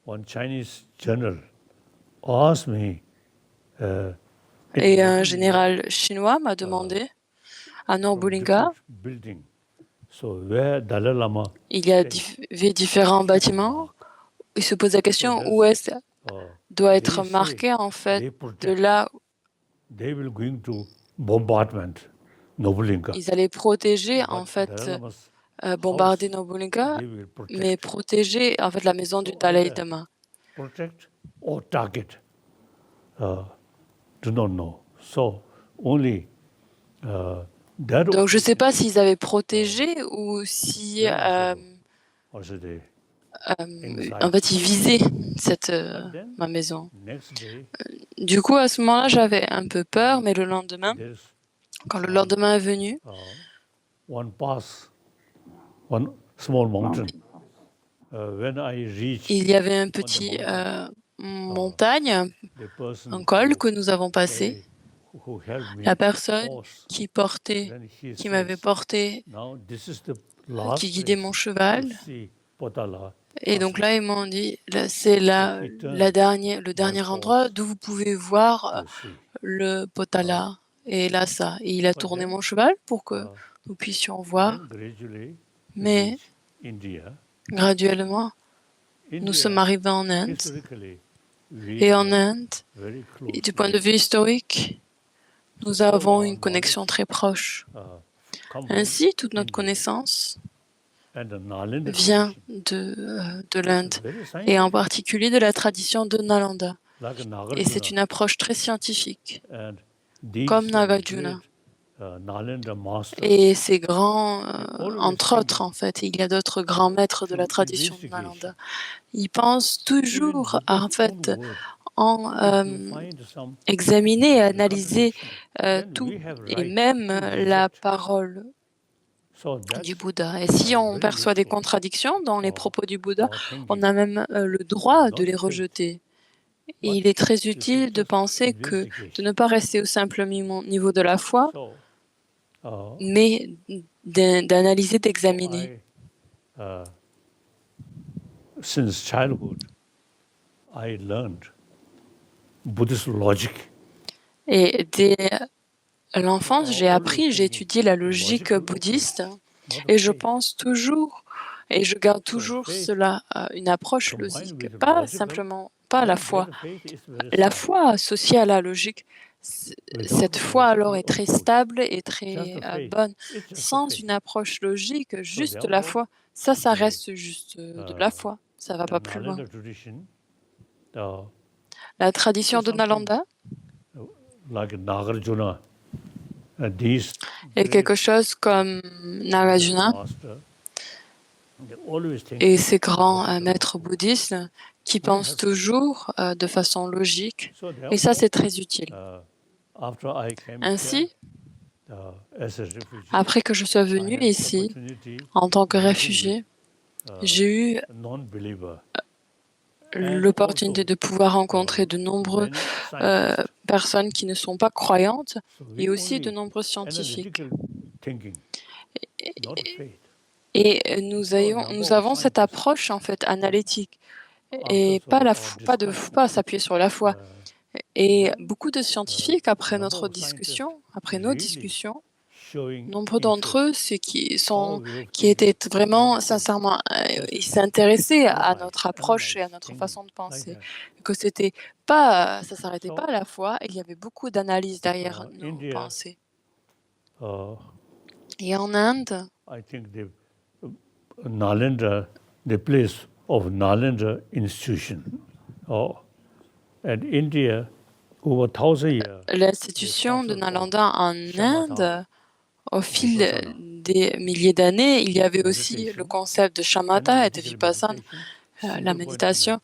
S4: One Chinese general asked me,
S2: Et un général chinois m'a demandé, à Norbulinga,
S4: building. So where Dalai Lama
S2: il y avait différents bâtiments. Il se pose la question où est-ce doit être marqué en fait de là
S4: they will going to bombardment Nobulinga.
S2: ils allaient protéger en
S4: But
S2: fait
S4: Dalai Lama's
S2: bombarder Norbulinga,
S4: they will protect.
S2: mais protéger en fait la maison du Dalai Lama.
S4: Protect or target, do not know. So only that.
S2: Donc je ne sais pas s'ils avaient protégé ou si
S4: Also the
S2: en fait ils visaient ma maison.
S4: next day
S2: Du coup à ce moment-là j'avais un peu peur, mais le lendemain,
S4: there's
S2: quand le lendemain est venu,
S4: one pass, one small mountain. When I reached,
S2: il y avait un petit montagne,
S4: the person
S2: un col que nous avons passé.
S4: who helped me
S2: La personne
S4: horse,
S2: qui portait,
S4: then he
S2: qui m'avait
S4: says,
S2: porté,
S4: now this is the last
S2: qui guidait mon cheval.
S4: place to see Potala.
S2: Et donc là, ils m'ont dit, là, c'est le dernier endroit d'où vous pouvez voir
S4: to see.
S2: le Potala et Lhasa. Et il a tourné mon cheval pour que nous puissions voir.
S4: Then gradually
S2: Mais
S4: reach India.
S2: graduellement, nous
S4: India,
S2: sommes arrivés en Inde.
S4: historically, we
S2: Et en
S4: are
S2: Inde,
S4: very close
S2: et du point de vue historique, nous avons une connexion très proche.
S4: come
S2: Ainsi, toute notre connaissance
S4: and the Nalanda
S2: vient
S4: tradition
S2: de l'Inde,
S4: is very
S2: et
S4: scientific,
S2: en particulier de la tradition de Nalanda.
S4: like
S2: Et
S4: Nagarjuna.
S2: c'est une approche très scientifique,
S4: And these
S2: comme Nagarjuna.
S4: great, Nalanda masters
S2: Et ces grands, entre autres, en fait, il y a d'autres grands maîtres de la tradition de Nalanda. Ils pensent toujours, en fait, ont examiné et analysé tout, et même la parole du Bouddha. Et si on perçoit des contradictions dans les propos du Bouddha, on a même le droit de les rejeter. Et il est très utile de penser que de ne pas rester au simple niveau de la foi, mais d'analyser, d'examiner.
S4: Since childhood, I learned Buddhist logic.
S2: Et dès l'enfance, j'ai étudié la logique bouddhiste, et je pense toujours, et je garde toujours cela, une approche logique, pas la foi. La foi associée à la logique, cette foi alors est très stable et très bonne. Sans une approche logique, juste la foi, ça reste juste de la foi, ça va pas plus loin. La tradition de Nalanda
S4: Like Nagarjuna, these
S2: est quelque chose comme Nagarjuna
S4: master, they always think
S2: et ces grands maîtres bouddhistes qui pensent toujours de façon logique,
S4: so.
S2: et ça c'est très utile.
S4: After I came
S2: Ainsi,
S4: here, as a refugee,
S2: après que je sois venu
S4: I had
S2: ici
S4: opportunity
S2: en tant que
S4: to meet
S2: réfugié,
S4: with,
S2: j'ai eu
S4: non-believer
S2: l'opportunité de pouvoir rencontrer de nombreuses
S4: many scientists.
S2: personnes qui ne sont pas croyantes,
S4: So
S2: et
S4: we
S2: aussi de
S4: only
S2: nombreux scientifiques.
S4: analytical thinking, not faith.
S2: Et nous avons cette approche en fait analytique, et pas à s'appuyer sur la foi. Et beaucoup de scientifiques, après nos discussions,
S4: Showing
S2: nombreux d'entre eux, ceux qui
S4: how
S2: étaient vraiment, sincèrement, ils s'intéressaient à notre approche et à notre façon de penser. Que ça s'arrêtait pas à la foi, il y avait beaucoup d'analyses derrière nos
S4: India,
S2: pensées. Et en Inde,
S4: I think Nalanda, the place of Nalanda institution, and India, over 1,000 years,
S2: l'institution de Nalanda en Inde, au fil des milliers d'années, il y avait aussi le concept de shamatha et de vipassana, la méditation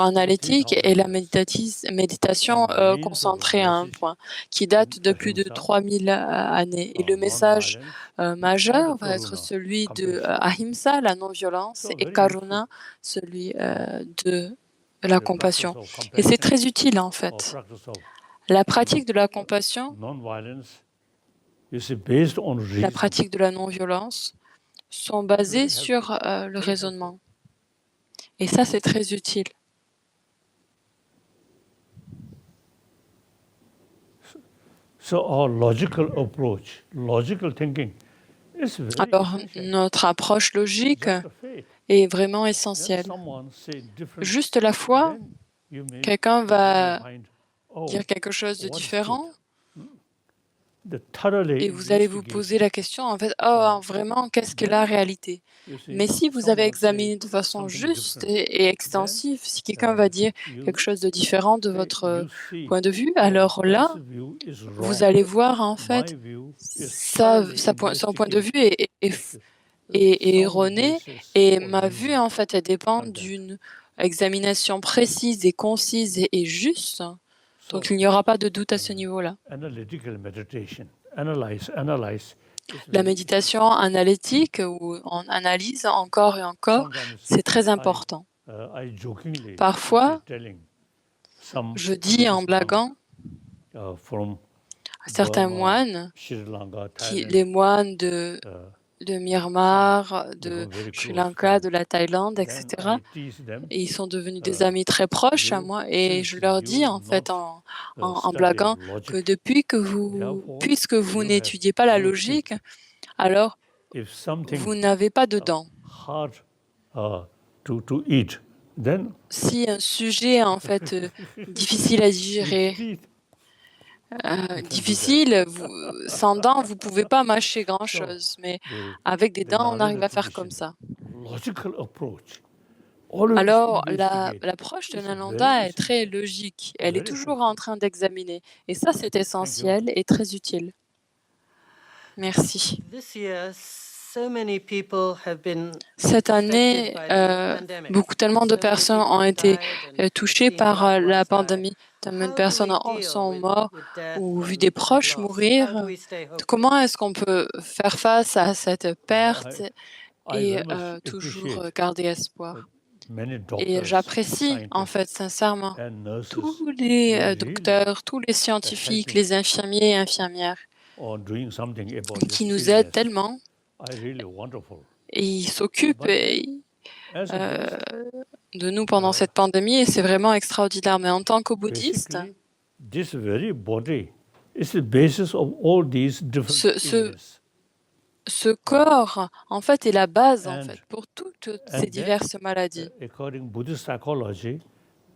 S2: analytique et la méditation concentrée à un point, qui date de plus de 3000 années. Et le message majeur va être celui de ahimsa, la non-violence, et karuna, celui de la compassion. Et c'est très utile en fait. La pratique de la compassion, la pratique de la non-violence sont basées sur le raisonnement. Et ça, c'est très utile.
S4: So our logical approach, logical thinking, is very
S2: Alors,
S4: essential.
S2: notre approche logique
S4: Just the faith.
S2: est vraiment
S4: When
S2: essentielle.
S4: someone say different,
S2: Juste la foi,
S4: then you may
S2: quelqu'un va
S4: find, oh,
S2: dire quelque chose de
S4: what is
S2: différent,
S4: truth? The thoroughly
S2: et vous allez vous poser la question, en fait, vraiment, qu'est-ce que la réalité?
S4: you see,
S2: Mais si vous
S4: someone
S2: avez
S4: say
S2: examiné de façon
S4: something
S2: juste
S4: different,
S2: et extensive, si quelqu'un va dire quelque chose de différent de
S4: say,
S2: votre
S4: you see,
S2: point de vue,
S4: oh,
S2: alors là,
S4: this view is
S2: vous
S4: wrong.
S2: allez voir, en
S4: My
S2: fait,
S4: view is
S2: son point de vue est erroné, et ma vue, en fait, elle dépend d'une examination précise et concise et juste. Donc, il n'y aura pas de doute à ce niveau-là.
S4: Analytical meditation, analyze.
S2: La méditation analytique, où on analyse encore et encore, c'est très important.
S4: I jokingly
S2: Parfois,
S4: telling some
S2: je dis en blaguant
S4: from
S2: à certains
S4: Burma,
S2: moines,
S4: Sri Lanka, Thailand,
S2: les moines de Myanmar, de Sri Lanka, de la Thaïlande, etc.
S4: then I tease them,
S2: Et ils sont devenus des amis très proches à moi, et je leur dis en fait en blaguant que puisque vous n'étudiez pas la logique, alors
S4: if something
S2: vous n'avez pas de dents.
S4: hard to eat, then
S2: Si un sujet en fait difficile à digérer,
S4: teeth.
S2: sans dents, vous pouvez pas mâcher grand-chose, mais avec des dents, on arrive à faire comme ça.
S4: Logical approach. Always
S2: Alors,
S4: investigate.
S2: l'approche de
S4: It's
S2: Nalanda
S4: very
S2: est très logique. Elle est
S4: very
S2: toujours en train d'examiner. Et ça, c'est essentiel et très utile. Merci.
S5: This year, so many people have been
S2: Cette année,
S5: affected by the pandemic.
S2: tellement de
S5: So many
S2: personnes
S5: people
S2: ont
S5: have
S2: été
S5: died and we've
S2: touchées
S5: seen
S2: par
S5: loved
S2: la
S5: ones die.
S2: pandémie. Tellement de
S5: How do
S2: personnes
S5: we deal
S2: sont
S5: with
S2: mortes
S5: death
S2: ou vu
S5: and
S2: des proches
S5: loss? How
S2: mourir.
S5: do we stay hopeful?
S2: Comment est-ce qu'on peut faire face à cette perte
S4: I
S2: et
S4: very much
S2: toujours
S4: appreciate
S2: garder espoir?
S4: many
S2: Et
S4: doctors,
S2: j'apprécie en
S4: scientists,
S2: fait sincèrement
S4: and nurses
S2: tous les
S4: who really
S2: docteurs, tous les scientifiques,
S4: helping
S2: les infirmiers et infirmières
S4: or doing something about
S2: qui
S4: this
S2: nous aident
S4: illness.
S2: tellement
S4: I really wonderful.
S2: et ils s'occupent
S4: But then, as a
S2: euh,
S4: Buddhist,
S2: de nous pendant cette pandémie et c'est vraiment extraordinaire. Mais en tant que bouddhiste,
S4: basically, this very body is the basis of all these different
S2: ce
S4: illnesses.
S2: corps en fait est la base en
S4: And-
S2: fait pour toutes
S4: and
S2: ces
S4: then,
S2: diverses maladies.
S4: According to Buddhist psychology,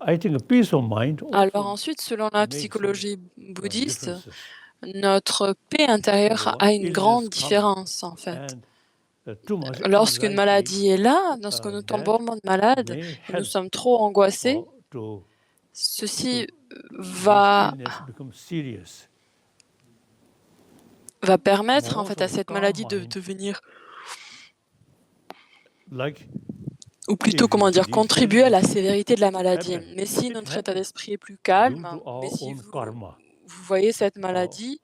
S4: I think a peace of mind
S2: Alors
S4: also
S2: ensuite, selon la
S4: makes some,
S2: psychologie bouddhiste,
S4: differences.
S2: notre paix intérieure a une
S4: Illness
S2: grande
S4: comes
S2: différence en fait.
S4: And too much
S2: Lorsqu'une
S4: anxiety
S2: maladie est là, lorsque nous
S4: that
S2: tombons malades
S4: may
S2: et nous
S4: help
S2: sommes trop angoissés,
S4: to
S2: ceci
S4: this
S2: va
S4: illness become serious.
S2: permettre en
S4: More
S2: fait à
S4: of a
S2: cette
S4: calm
S2: maladie de
S4: mind.
S2: devenir,
S4: Like
S2: ou plutôt
S4: if
S2: comment
S4: you
S2: dire,
S4: believe
S2: contribuer à la
S4: illness,
S2: sévérité de la maladie.
S4: happen.
S2: Mais si
S4: It
S2: notre état
S4: happens
S2: d'esprit est plus
S4: due
S2: calme,
S4: to our
S2: mais si
S4: own karma.
S2: vous voyez cette maladie,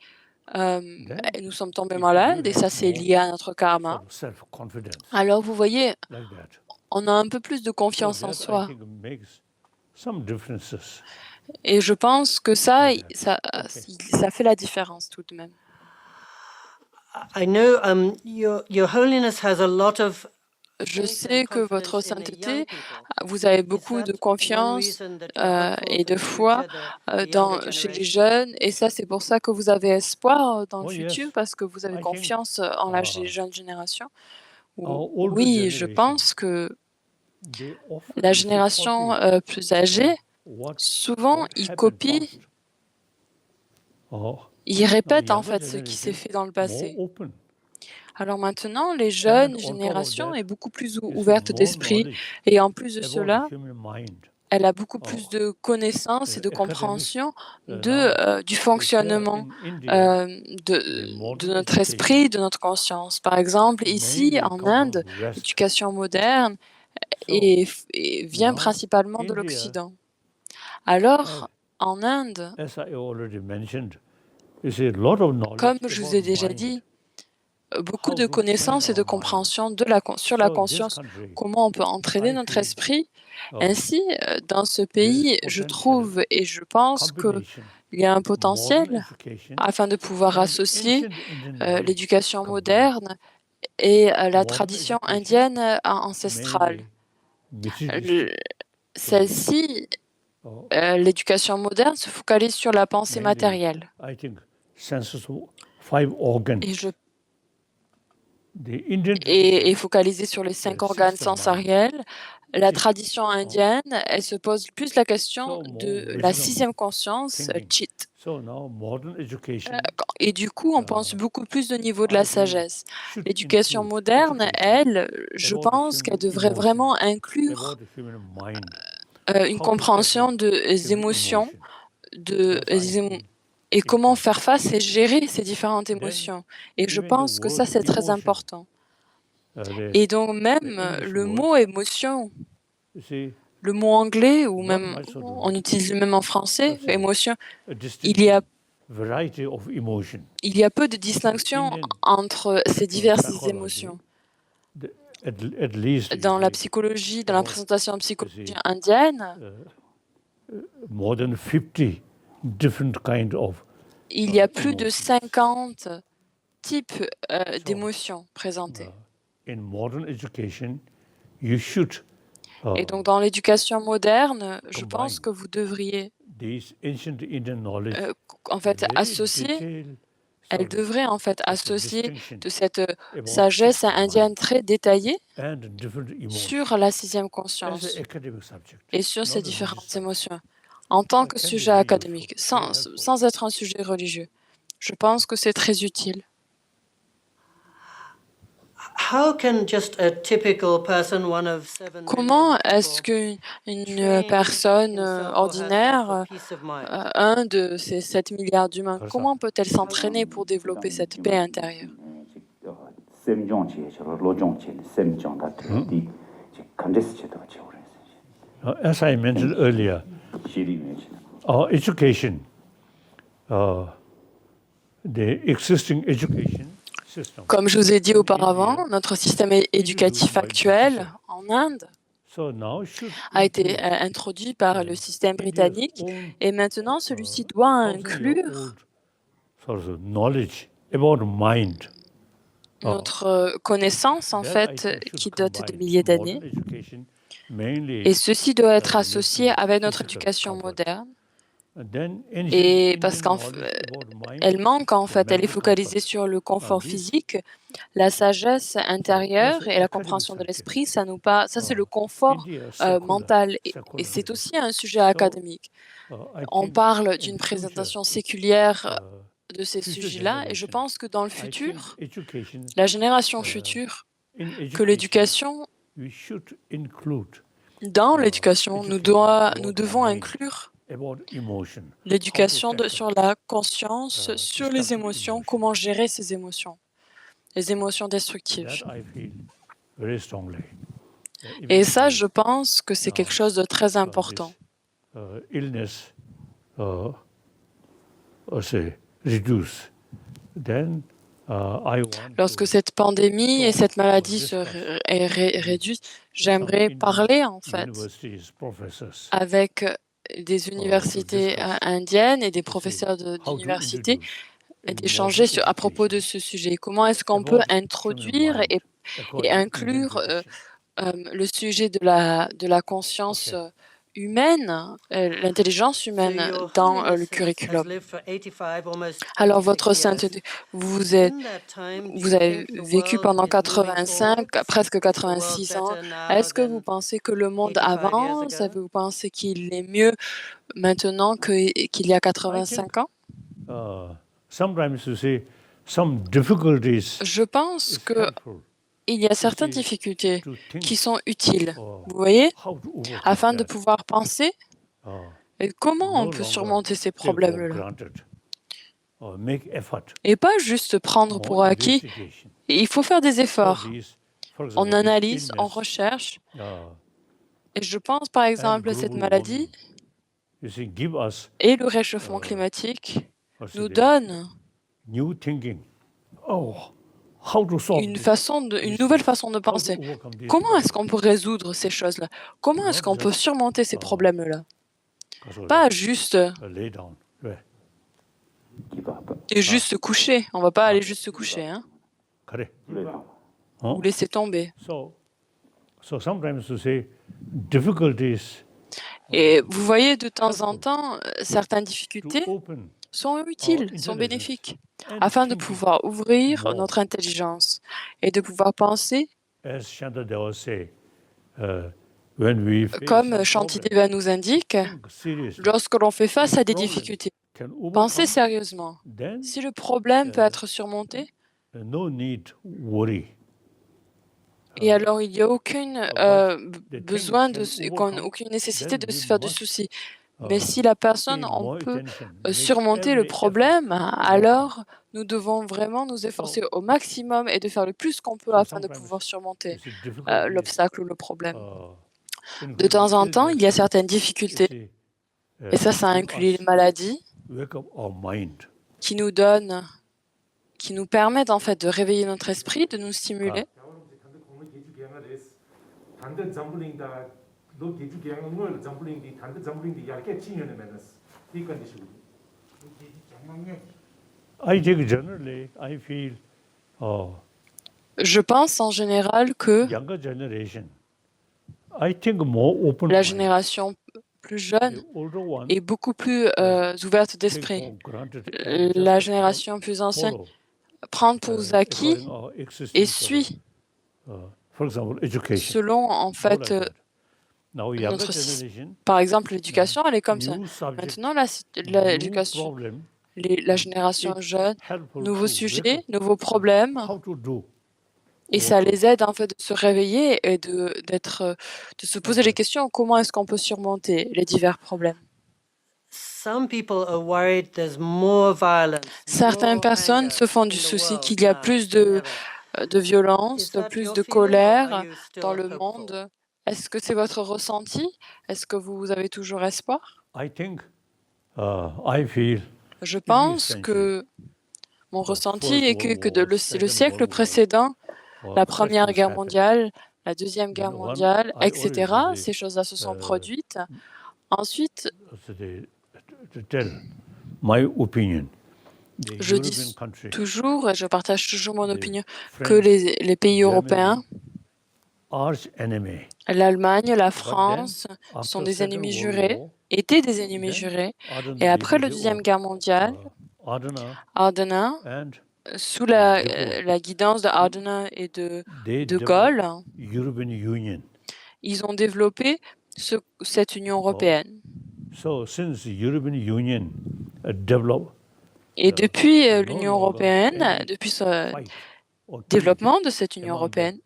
S4: Then,
S2: et nous sommes tombés
S4: if
S2: malades
S4: you
S2: et ça
S4: have
S2: c'est
S4: more
S2: lié à notre karma,
S4: sort of self-confidence,
S2: alors vous voyez,
S4: like that.
S2: on a un peu plus de
S4: So
S2: confiance en
S4: that,
S2: soi.
S4: I think, makes some differences.
S2: Et je pense que ça,
S4: Like that.
S2: ça fait la différence tout de même.
S5: I know your Holiness has a lot of
S2: Je
S5: faith
S2: sais
S5: and
S2: que votre
S5: confidence in the
S2: sainteté,
S5: young people.
S2: vous avez
S5: Is
S2: beaucoup de
S5: that one
S2: confiance
S5: reason that you're hopeful
S2: et
S5: for
S2: de
S5: the
S2: foi
S5: future, the younger
S2: chez les
S5: generation?
S2: jeunes. Et ça, c'est pour ça que vous avez espoir dans le
S4: Oh,
S2: futur,
S4: yes.
S2: parce que vous avez
S4: I think,
S2: confiance en la
S4: uh,
S2: jeune génération.
S4: our older
S2: Oui, je
S4: generation,
S2: pense que
S4: they often
S2: la génération
S4: copy
S2: plus âgée,
S4: what
S2: souvent, ils
S4: happened
S2: copient,
S4: past. Or
S2: ils répètent en
S4: younger
S2: fait ce qui s'est
S4: generation
S2: fait dans le
S4: more
S2: passé.
S4: open.
S2: Alors maintenant, les jeunes
S4: on top of
S2: générations
S4: that,
S2: est beaucoup plus
S4: you see
S2: ouverte
S4: more
S2: d'esprit
S4: knowledge
S2: et en plus de
S4: about
S2: cela,
S4: the human mind.
S2: elle a beaucoup plus de connaissances et de
S4: academics,
S2: compréhension
S4: now,
S2: du
S4: they say
S2: fonctionnement
S4: in India, the
S2: de
S4: modern
S2: notre
S4: education
S2: esprit, de notre conscience. Par exemple, ici
S4: mainly
S2: en
S4: come from
S2: Inde,
S4: West.
S2: l'éducation moderne
S4: So,
S2: vient
S4: now,
S2: principalement de
S4: India
S2: l'Occident. Alors,
S4: have,
S2: en Inde,
S4: as I already mentioned, is a lot of knowledge
S2: comme je vous ai
S4: about
S2: déjà
S4: mind.
S2: dit, beaucoup
S4: How
S2: de
S4: to
S2: connaissances
S4: train
S2: et de
S4: our mind.
S2: compréhension sur la
S4: So, this
S2: conscience,
S4: country,
S2: comment on peut entraîner
S4: I
S2: notre
S4: feel,
S2: esprit.
S4: uh,
S2: Ainsi, dans ce
S4: there is
S2: pays, je
S4: potential
S2: trouve et je pense qu'il
S4: combination,
S2: y a un
S4: modern
S2: potentiel
S4: education
S2: afin de pouvoir
S4: and
S2: associer
S4: ancient Indian knowledge
S2: l'éducation
S4: combined.
S2: moderne et la
S4: Modern
S2: tradition
S4: education
S2: indienne
S4: may
S2: ancestrale.
S4: be materialistic,
S2: Celle-ci,
S4: or
S2: l'éducation moderne, se focalise sur la pensée
S4: mainly,
S2: matérielle.
S4: I think, senses of 5 organs. The Indian
S2: Et focalisée sur les 5 organes
S4: system mind,
S2: sensoriels. La
S4: chit,
S2: tradition indienne, elle se pose plus la question
S4: so
S2: de
S4: more
S2: la
S4: wisdom
S2: sixième conscience,
S4: thinking.
S2: chit.
S4: So now modern education
S2: Et du coup, on pense beaucoup plus au niveau de
S4: I
S2: la
S4: feel
S2: sagesse.
S4: should
S2: L'éducation
S4: include
S2: moderne,
S4: education
S2: elle, je
S4: about the
S2: pense qu'elle
S4: human
S2: devrait
S4: emotion,
S2: vraiment inclure
S4: about the human mind,
S2: une
S4: how to
S2: compréhension
S4: tackle
S2: des
S4: human
S2: émotions,
S4: emotion.
S2: de,
S4: That's
S2: des
S4: I
S2: émo-
S4: feel
S2: et comment
S4: important.
S2: faire face et gérer ces différentes
S4: Then
S2: émotions. Et je
S4: even the
S2: pense que ça,
S4: word
S2: c'est très
S4: emotion,
S2: important.
S4: the
S2: Et donc même
S4: English
S2: le
S4: word,
S2: mot émotion,
S4: you see,
S2: le mot anglais, ou
S4: not
S2: même
S4: much sort
S2: on
S4: of,
S2: utilise même en français,
S4: say,
S2: émotion,
S4: a
S2: il y a,
S4: variety of emotion.
S2: il y a peu de distinction
S4: Indian
S2: entre ces diverses
S4: psychology,
S2: émotions.
S4: the, at least you
S2: Dans la
S4: see,
S2: psychologie, dans la
S4: about,
S2: présentation
S4: you
S2: psychologique
S4: see,
S2: indienne,
S4: more than 50 different kind of
S2: il y a plus de
S4: emotions.
S2: 50 types
S4: So,
S2: d'émotions présentées.
S4: in modern education, you should
S2: Et donc dans l'éducation moderne, je
S4: combine
S2: pense que vous devriez
S4: these ancient Indian knowledge,
S2: en fait
S4: very
S2: associer,
S4: detailed
S2: elle
S4: sort of
S2: devrait en fait
S4: let's say,
S2: associer
S4: distinction
S2: de cette
S4: about
S2: sagesse
S4: sixth
S2: indienne
S4: mind
S2: très détaillée
S4: and different emotions
S2: sur la sixième
S4: as
S2: conscience
S4: an academic subject,
S2: et sur ces
S4: not a religious
S2: différentes
S4: subject.
S2: émotions en tant
S4: That
S2: que
S4: can be
S2: sujet
S4: very
S2: académique,
S4: useful, very helpful.
S2: sans être un sujet religieux. Je pense que c'est très utile.
S5: How can just a typical person, one of 7
S2: Comment
S5: million
S2: est-ce
S5: people,
S2: qu'une
S5: train
S2: personne
S5: himself or herself
S2: ordinaire,
S5: for peace of mind?
S2: un de ces 7 milliards d'humains,
S4: Corsa.
S2: comment peut-elle s'entraîner pour développer cette paix intérieure?
S4: As I mentioned earlier, our education, the existing education system.
S2: Comme je vous ai dit auparavant, notre système éducatif actuel en Inde
S4: So now should
S2: a été introduit par le système britannique et maintenant celui-ci doit inclure
S4: sort of knowledge about mind.
S2: notre connaissance en
S4: That I
S2: fait
S4: think should
S2: qui date de
S4: combine
S2: milliers d'années.
S4: modern education, mainly,
S2: Et ceci doit être
S4: with
S2: associé
S4: the
S2: avec notre
S4: physical
S2: éducation
S4: comfort.
S2: moderne.
S4: And then ancient
S2: Et parce
S4: Indian
S2: qu'elle
S4: knowledge about mind,
S2: elle manque en
S4: the
S2: fait, elle est
S4: mental
S2: focalisée
S4: comfort.
S2: sur le confort
S4: This-
S2: physique, la sagesse intérieure
S4: that's
S2: et la
S4: academic
S2: compréhension de
S4: subject.
S2: l'esprit. Ça c'est le confort
S4: India, secular,
S2: mental et
S4: secular.
S2: c'est aussi un sujet académique.
S4: I
S2: On
S4: think
S2: parle
S4: in
S2: d'une
S4: future,
S2: présentation séculière de ces
S4: future
S2: sujets-là et je
S4: generation,
S2: pense que dans le
S4: I think
S2: futur,
S4: education,
S2: la génération future,
S4: in
S2: que
S4: education,
S2: l'éducation,
S4: we should include
S2: dans l'éducation, nous
S4: education
S2: devons
S4: about mind,
S2: inclure
S4: about emotion,
S2: l'éducation
S4: how to
S2: sur la conscience, sur les
S4: destructive
S2: émotions,
S4: emotion.
S2: comment gérer ces émotions, les émotions destructives.
S4: That I feel very strongly.
S2: Et ça, je pense que c'est quelque chose de très important.
S4: Illness, say, reduce. Then I want
S2: Lorsque
S4: to
S2: cette pandémie et cette maladie se
S4: discuss
S2: réduisent, j'aimerais
S4: Indian
S2: parler en fait
S4: universities, professors,
S2: avec des universités
S4: discuss
S2: indiennes et des
S4: see
S2: professeurs
S4: how to
S2: d'université
S4: introduce
S2: et
S4: a
S2: d'échanger
S4: modern
S2: à propos de
S4: education
S2: ce sujet. Comment est-ce qu'on peut
S4: about human
S2: introduire
S4: mind
S2: et
S4: according to Indian
S2: inclure
S4: tradition.
S2: le sujet de la conscience
S4: Okay.
S2: humaine, l'intelligence humaine
S5: Your
S2: dans
S5: Holiness
S2: le
S5: has
S2: curriculum.
S5: lived for 85, almost
S2: Alors,
S5: 86
S2: votre
S5: years.
S2: sainteté, vous êtes
S5: In that time, do
S2: vous
S5: you
S2: avez
S5: think the
S2: vécu
S5: world
S2: pendant
S5: is moving
S2: 85,
S5: forward?
S2: presque
S5: Is the world
S2: 86 ans.
S5: better now
S2: Est-ce que vous
S5: than
S2: pensez que le monde
S5: 85 years
S2: avance?
S5: ago?
S2: Vous pensez qu'il est mieux maintenant qu'il y a 85 ans?
S4: Sometimes you see some difficulties
S2: Je pense
S4: is
S2: qu'il
S4: helpful
S2: y a certaines
S4: see,
S2: difficultés
S4: to think
S2: qui sont utiles,
S4: oh,
S2: vous voyez,
S4: how to overcome
S2: afin de
S4: that.
S2: pouvoir penser et comment
S4: No
S2: on peut
S4: longer
S2: surmonter ces
S4: take for
S2: problèmes-là.
S4: granted or make effort,
S2: Et pas juste prendre pour
S4: more
S2: acquis.
S4: investigation.
S2: Il faut faire des
S4: For
S2: efforts.
S4: these, for
S2: On
S4: example, this
S2: analyse, on
S4: illness,
S2: recherche.
S4: uh,
S2: Et je pense par
S4: and
S2: exemple à cette
S4: global
S2: maladie
S4: warming, you see, give us
S2: et le réchauffement climatique
S4: what's
S2: nous
S4: the
S2: donnent
S4: new thinking. Oh, how to solve
S2: une
S4: this?
S2: nouvelle façon de
S4: How to
S2: penser.
S4: overcome this
S2: Comment
S4: problem?
S2: est-ce qu'on peut résoudre ces choses-là? Comment est-ce
S4: Not
S2: qu'on peut
S4: just,
S2: surmonter ces problèmes-là?
S4: Because
S2: Pas juste
S4: lay down. Yeah.
S2: et juste se coucher. On va pas aller juste se coucher, hein?
S4: Correct.
S2: Ou laisser tomber.
S4: So sometimes you say difficulties
S2: Et vous voyez, de temps en temps, certaines
S4: to
S2: difficultés
S4: open
S2: sont utiles, sont
S4: intelligence
S2: bénéfiques,
S4: and
S2: afin de
S4: thinking
S2: pouvoir ouvrir
S4: more.
S2: notre intelligence et de pouvoir penser,
S4: As Shantideva say, when we face
S2: comme
S4: some
S2: Shantideva nous indique,
S4: problem, think seriously,
S2: lorsque l'on fait face à des
S4: problem
S2: difficultés,
S4: can overcome,
S2: pensez sérieusement.
S4: then
S2: Si le problème peut être surmonté,
S4: no need worry.
S2: et alors il n'y a aucune
S4: the
S2: besoin
S4: things can overcome,
S2: aucune nécessité
S4: then
S2: de
S4: we
S2: se faire de
S4: must,
S2: soucis. Mais si la personne,
S4: pay
S2: on
S4: more
S2: peut
S4: attention, make
S2: surmonter le
S4: every effort
S2: problème,
S4: to overcome.
S2: alors nous devons vraiment nous efforcer au maximum et de faire le plus qu'on peut
S4: So
S2: afin de
S4: sometimes
S2: pouvoir surmonter
S4: you see difficulties,
S2: l'obstacle ou le problème. De
S4: including
S2: temps en temps, il y a
S4: illness,
S2: certaines
S4: you
S2: difficultés,
S4: see,
S2: et ça
S4: give
S2: inclut les
S4: us,
S2: maladies
S4: wake up our mind.
S2: qui nous permettent en fait de réveiller notre esprit, de nous stimuler.
S6: 단대 잠블링다 너 기주 개항을 잠블링디 단대 잠블링디 얇게 찌년에 매너스 이 컨디션
S4: I think generally, I feel
S2: Je pense en général que
S4: younger generation, I think more open
S2: la
S4: mind.
S2: génération plus jeune
S4: The older one
S2: est beaucoup plus ouverte
S4: take
S2: d'esprit.
S4: for granted and just
S2: La génération plus ancienne
S4: follow,
S2: prend pour acquis
S4: according our existing
S2: et suit
S4: for example, education.
S2: selon en
S4: More
S2: fait
S4: like that. Now, younger
S2: notre
S4: generation,
S2: par exemple l'éducation, elle est comme ça.
S4: new subject,
S2: Maintenant
S4: new
S2: l'éducation,
S4: problem,
S2: la génération
S4: it's
S2: jeune,
S4: helpful
S2: nouveaux
S4: to wake
S2: sujets,
S4: up,
S2: nouveaux problèmes,
S4: how to do.
S2: et ça les aide en fait de se réveiller et de se poser les questions comment est-ce qu'on peut surmonter les divers problèmes.
S5: Some people are worried there's more violence.
S2: Certaines
S5: more
S2: personnes
S5: anger
S2: se font
S5: in
S2: du
S5: the
S2: souci
S5: world
S2: qu'il y a
S5: now
S2: plus
S5: than
S2: de
S5: ever.
S2: de violence,
S5: Is
S2: de
S5: that
S2: plus
S5: your
S2: de
S5: feeling, or are
S2: colère
S5: you still
S2: dans le
S5: hopeful?
S2: monde. Est-ce que c'est votre ressenti? Est-ce que vous avez toujours espoir?
S4: I think, I feel
S2: Je
S4: previous
S2: pense
S4: century,
S2: que mon
S4: the
S2: ressenti
S4: First
S2: est que,
S4: World
S2: que de
S4: War,
S2: le
S4: Second
S2: siècle
S4: World War,
S2: précédent,
S4: or
S2: la
S4: such
S2: Première
S4: things
S2: Guerre
S4: happened.
S2: mondiale, la Deuxième Guerre
S4: Then one,
S2: mondiale,
S4: I always
S2: etc.,
S4: say,
S2: ces choses-là se sont
S4: uh,
S2: produites. Ensuite,
S4: to tell my opinion, the
S2: je
S4: European
S2: dis
S4: country,
S2: toujours, et je partage toujours mon
S4: the
S2: opinion, que
S4: French,
S2: les pays européens,
S4: Germany, arch enemy.
S2: l'Allemagne, la
S4: But then,
S2: France, sont
S4: after
S2: des
S4: Second
S2: ennemis
S4: World
S2: jurés,
S4: War,
S2: étaient des ennemis
S4: then
S2: jurés.
S4: Adenauer,
S2: Et après
S4: you
S2: la
S4: can say,
S2: Deuxième Guerre mondiale,
S4: Adenauer
S2: Adenauer,
S4: and
S2: sous
S4: De Gaulle,
S2: la guidance de Adenauer et de
S4: they
S2: De
S4: developed
S2: Gaulle,
S4: European Union.
S2: ils ont développé cette Union européenne.
S4: So since the European Union developed,
S2: Et depuis
S4: no
S2: l'Union
S4: longer
S2: européenne,
S4: any
S2: depuis ce
S4: fight or treaty
S2: développement de cette Union
S4: among the
S2: européenne,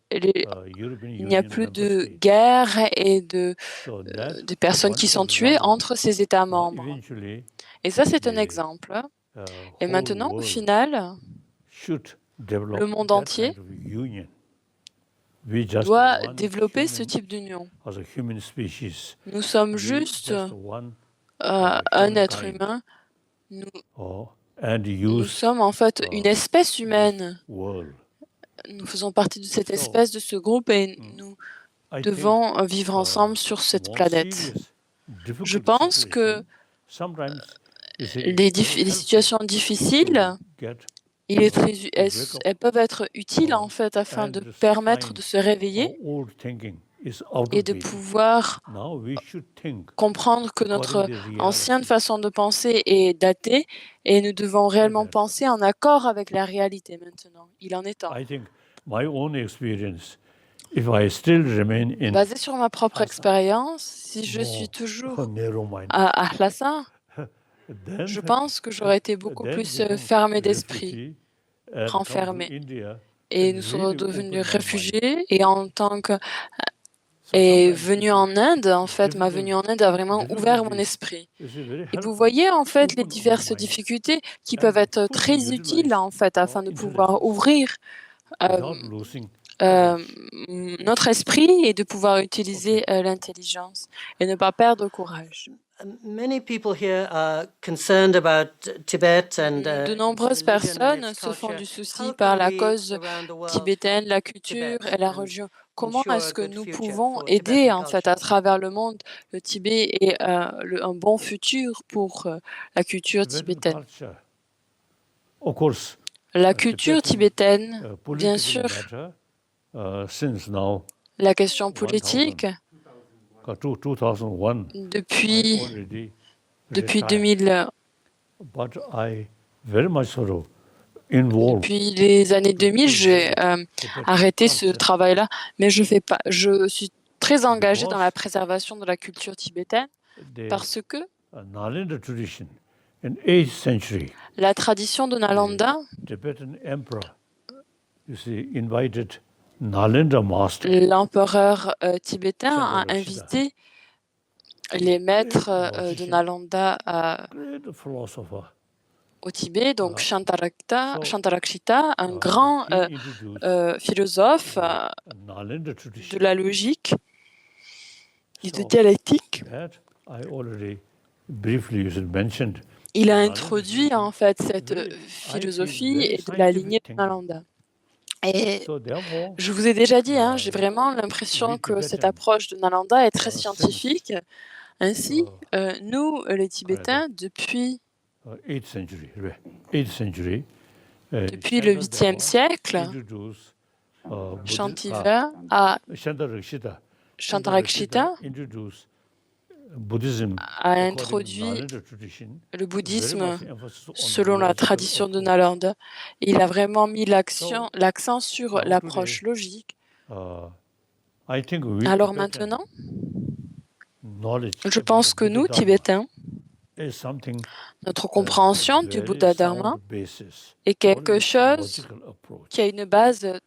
S4: European
S2: il n'y a
S4: Union
S2: plus
S4: member
S2: de
S4: states.
S2: guerre et de
S4: That
S2: personnes
S4: one
S2: qui sont tuées
S4: example.
S2: entre ces États
S4: Now,
S2: membres.
S4: eventually,
S2: Et ça, c'est un
S4: the
S2: exemple. Et
S4: whole
S2: maintenant, au
S4: world
S2: final,
S4: should develop
S2: le monde
S4: that
S2: entier
S4: kind of union. We just
S2: doit
S4: one
S2: développer ce
S4: human
S2: type d'union.
S4: as a human species.
S2: Nous sommes
S4: We
S2: juste
S4: just one
S2: un être
S4: humankind.
S2: humain. Nous,
S4: And
S2: nous
S4: use
S2: sommes en fait une espèce humaine.
S4: world.
S2: Nous faisons partie de cette
S4: So,
S2: espèce, de ce groupe, et nous
S4: I think,
S2: devons vivre ensemble sur cette
S4: more
S2: planète.
S4: serious,
S2: Je
S4: difficult
S2: pense que
S4: situation, sometimes it's very
S2: les
S4: helpful
S2: situations difficiles,
S4: to get
S2: elles peuvent être utiles en fait afin de
S4: and
S2: permettre
S4: find
S2: de se réveiller
S4: our old thinking is
S2: et de
S4: outdated.
S2: pouvoir
S4: Now we should think
S2: comprendre que notre
S4: according to reality.
S2: ancienne façon de penser est datée et nous devons réellement penser en accord avec la réalité maintenant. Il en est temps.
S4: I think my own experience, if I still remain in
S2: Basé sur ma propre
S4: Lhasa,
S2: expérience, si je suis
S4: more
S2: toujours
S4: narrow-minded,
S2: à Lhasa,
S4: then,
S2: je pense que j'aurais été beaucoup
S4: then
S2: plus
S4: become
S2: fermé d'esprit,
S4: refugee and come to
S2: renfermé.
S4: India
S2: Et
S4: and
S2: nous sommes
S4: really
S2: devenus
S4: open my mind.
S2: réfugiés et en tant que
S4: So
S2: et
S4: sometimes
S2: venu
S4: it's
S2: en Inde, en fait, ma
S4: difficult-
S2: venue en Inde a vraiment ouvert mon
S4: difficulties
S2: esprit.
S4: is very
S2: Et
S4: helpful.
S2: vous voyez en fait les
S4: Open our
S2: diverses
S4: minds
S2: difficultés qui
S4: and
S2: peuvent être
S4: fully
S2: très
S4: utilize
S2: utiles en fait afin
S4: our
S2: de pouvoir
S4: intelligence
S2: ouvrir
S4: without losing
S2: euh,
S4: courage.
S2: notre esprit et de pouvoir utiliser l'intelligence et ne pas perdre courage.
S5: Many people here are concerned about Tibet and
S2: De nombreuses
S5: religion and
S2: personnes
S5: its
S2: se font
S5: culture.
S2: du souci
S5: How
S2: par
S5: can
S2: la
S5: we,
S2: cause
S5: around the world,
S2: tibétaine, la
S5: help
S2: culture
S5: Tibet
S2: et la
S5: and
S2: religion. Comment
S5: ensure
S2: est-ce
S5: a
S2: que
S5: good
S2: nous
S5: future
S2: pouvons
S5: for
S2: aider
S5: Tibetan
S2: en fait
S5: culture?
S2: à travers le monde le Tibet et un bon futur pour la culture
S4: Tibetan
S2: tibétaine?
S4: culture, of course,
S2: La culture
S4: Tibetan,
S2: tibétaine, bien
S4: political
S2: sûr,
S4: matter, since now
S2: la question
S4: 1000,
S2: politique,
S4: 2001, I
S2: depuis
S4: already
S2: depuis
S4: retired.
S2: 2000,
S4: But I very much so involved
S2: depuis les années 2000, j'ai
S4: Tibetan
S2: arrêté ce
S4: culture
S2: travail-là, mais je suis très engagée dans la
S4: because
S2: préservation de la culture tibétaine
S4: the
S2: parce que
S4: Nalanda tradition in 8th century,
S2: la tradition de Nalanda,
S4: Tibetan emperor, you see, invited Nalanda master,
S2: l'empereur tibétain a
S4: Chandrarakshita,
S2: invité les maîtres de
S4: logician,
S2: Nalanda
S4: great philosopher.
S2: au Tibet, donc
S4: So,
S2: Chantarakshita, un grand
S4: he introduced
S2: philosophe
S4: the Nalanda
S2: de
S4: tradition.
S2: la logique et de
S4: So,
S2: dialectique.
S4: that I already briefly mentioned.
S2: Il a
S4: Nalanda
S2: introduit
S4: tradition.
S2: en fait cette
S4: Very- I feel
S2: philosophie
S4: very
S2: et de la
S4: scientific
S2: lignée de
S4: thinking.
S2: Nalanda. Et
S4: So therefore,
S2: je vous ai déjà dit, j'ai vraiment l'impression
S4: we
S2: que cette
S4: Tibetans,
S2: approche de Nalanda est très
S4: since
S2: scientifique. Ainsi, nous, les
S4: correct,
S2: Tibétains, depuis
S4: 8th century, right, 8th century,
S2: le 8e
S4: Shantideva
S2: siècle,
S4: introduced
S2: Shantiva a Chantarakshita
S4: introduced Buddhism
S2: a
S4: according to
S2: introduit
S4: Nalanda tradition,
S2: le
S4: very
S2: bouddhisme
S4: much emphasis on
S2: selon la
S4: logical
S2: tradition de
S4: approach.
S2: Nalanda. Il a vraiment mis
S4: So,
S2: l'accent sur
S4: now
S2: l'approche
S4: today,
S2: logique.
S4: I think we
S2: Alors
S4: Tibetan
S2: maintenant,
S4: knowledge
S2: je
S4: about
S2: pense
S4: the
S2: que nous,
S4: Buddha Dharma
S2: Tibétains,
S4: is something
S2: notre compréhension du
S4: very
S2: Bouddha Dharma
S4: sound basis,
S2: est quelque
S4: always
S2: chose
S4: logical approach.
S2: qui a une base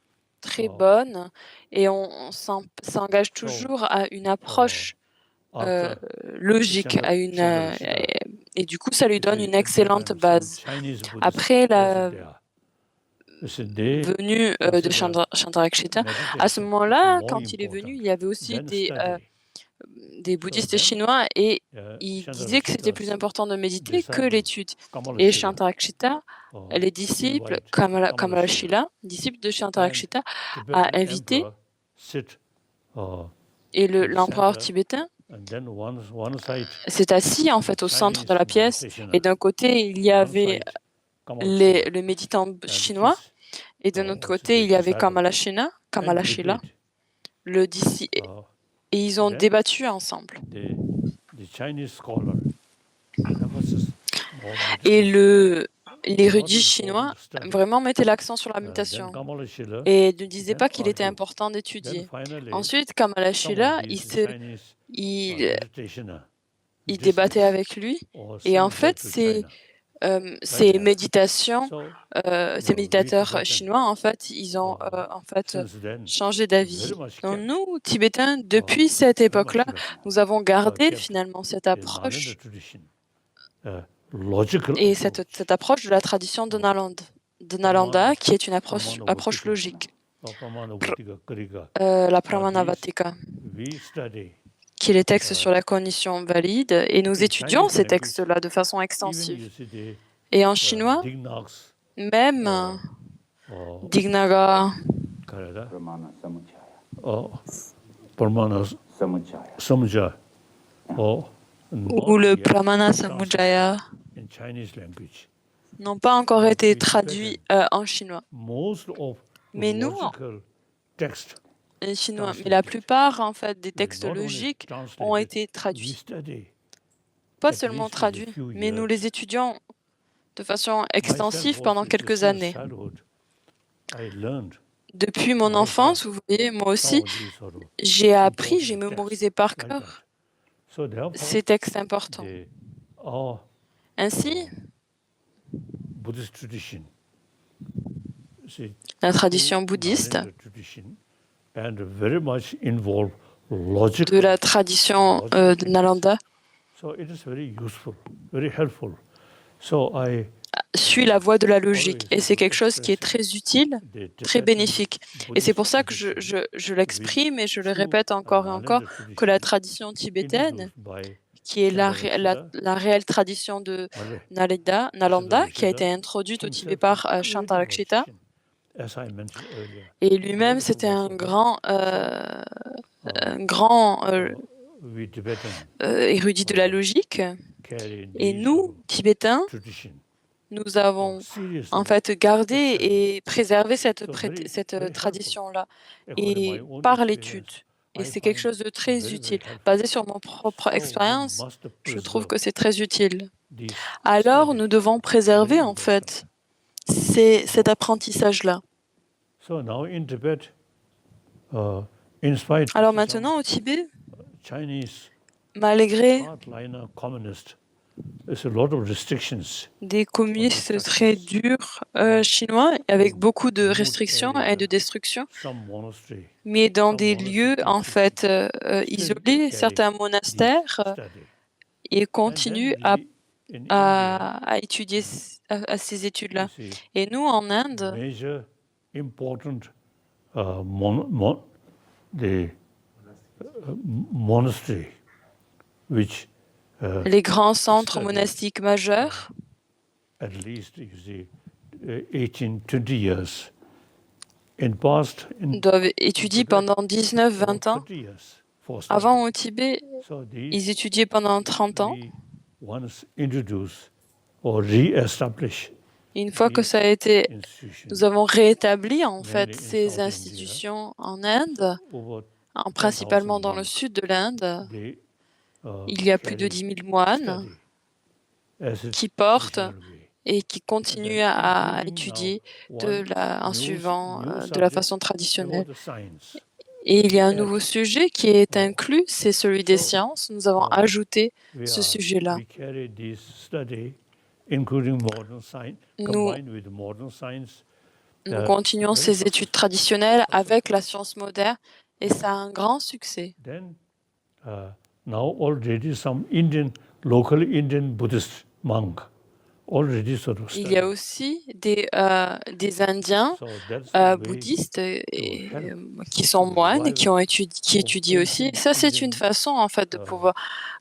S2: très
S4: Oh.
S2: bonne et on s'engage
S4: So,
S2: toujours à une approche
S4: after
S2: logique,
S4: Chandrarakshita,
S2: et du coup ça lui
S4: you
S2: donne
S4: see,
S2: une
S4: at that
S2: excellente
S4: time, some
S2: base.
S4: Chinese Buddhists
S2: Après
S4: also there.
S2: venu de Chantarakshita, à ce moment-là, quand il est venu, il y avait aussi des bouddhistes chinois et ils disaient que c'était plus important de méditer que l'étude. Et Chantarakshita, les disciples, Kamalashila, disciple de Chantarakshita, a invité et l'empereur tibétain s'est assis en fait au centre de la pièce et d'un côté il y avait le méditant chinois et de l'autre côté il y avait Kamalashila, le disciple, et ils ont débattu ensemble. Et l'érudit chinois vraiment mettait l'accent sur la méditation et ne disait pas qu'il était important d'étudier. Ensuite, Kamalashila, il débattait avec lui et en fait, ces méditateurs chinois, en fait, ils ont changé d'avis. Donc nous, Tibétains, depuis cette époque-là, nous avons gardé finalement cette approche et cette approche de la tradition de Nalanda, qui est une approche logique. La Pramanavattika, qui est les textes sur la cognition valide, et nous étudions ces textes-là de façon extensive. Et en chinois, même Dignaga, ou le Pramana Samujaya n'ont pas encore été traduits en chinois. Mais nous, les Chinois, mais la plupart en fait des textes logiques ont été traduits. Pas seulement traduits, mais nous les étudions de façon extensive pendant quelques années. Depuis mon enfance, vous voyez, moi aussi, j'ai appris, j'ai mémorisé par cœur ces textes importants. Ainsi, la tradition bouddhiste, de la tradition de Nalanda, suit la voie de la logique et c'est quelque chose qui est très utile, très bénéfique. Et c'est pour ça que je l'exprime et je le répète encore et encore, que la tradition tibétaine, qui est la réelle tradition de Nalanda, qui a été introduite au Tibet par Chantarakshita. Et lui-même, c'était un grand érudit de la logique. Et nous, Tibétains, nous avons en fait gardé et préservé cette tradition-là et par l'étude. Et c'est quelque chose de très utile. Basé sur mon propre expérience, je trouve que c'est très utile. Alors, nous devons préserver en fait cet apprentissage-là. Alors maintenant, au Tibet, malgré des communistes très durs chinois, avec beaucoup de restrictions et de destruction, mais dans des lieux en fait isolés, certains monastères, ils continuent à étudier à ces études-là. Et nous, en Inde, les grands centres monastiques majeurs doivent étudier pendant 19-20 ans. Avant, au Tibet, ils étudiaient pendant 30 ans. Une fois que ça a été, nous avons rétabli en fait ces institutions en Inde, principalement dans le sud de l'Inde. Il y a plus de 10 000 moines qui portent et qui continuent à étudier en suivant de la façon traditionnelle. Et il y a un nouveau sujet qui est inclus, c'est celui des sciences. Nous avons ajouté ce sujet-là. Nous continuons ces études traditionnelles avec la science moderne et ça a un grand succès.
S4: Now already some local Indian Buddhist monk already sort of
S2: Il y a
S4: studied.
S2: aussi des Indiens
S4: So that's the way
S2: bouddhistes
S4: help
S2: qui sont moines et
S4: revival
S2: qui
S4: of
S2: étudient aussi.
S4: ancient
S2: Ça, c'est une
S4: Indian
S2: façon, en fait, de
S4: uh,
S2: pouvoir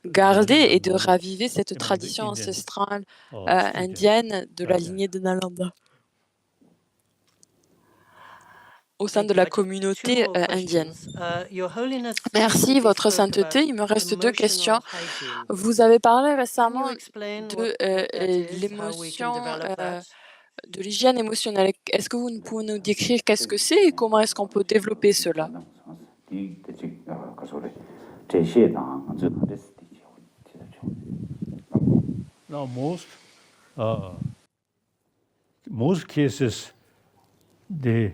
S2: garder
S4: Nalanda
S2: et de
S4: knowledge
S2: raviver cette
S4: among the
S2: tradition
S4: Indian
S2: ancestrale
S4: students
S2: indienne de la
S4: like that.
S2: lignée de Nalanda au sein
S5: Thank
S2: de
S5: you.
S2: la
S5: I just two
S2: communauté
S5: more
S2: indienne.
S5: questions. Your Holiness
S2: Merci,
S5: recently
S2: Votre
S5: spoke about
S2: Sainteté. Il me reste deux questions.
S5: emotional hygiene.
S2: Vous avez parlé
S5: Can you
S2: récemment
S5: explain
S2: de
S5: what that is, how we can
S2: l'émotion,
S5: develop that?
S2: de l'hygiène émotionnelle. Est-ce que vous pouvez nous décrire qu'est-ce que c'est et comment est-ce qu'on peut développer cela?
S4: Now most cases the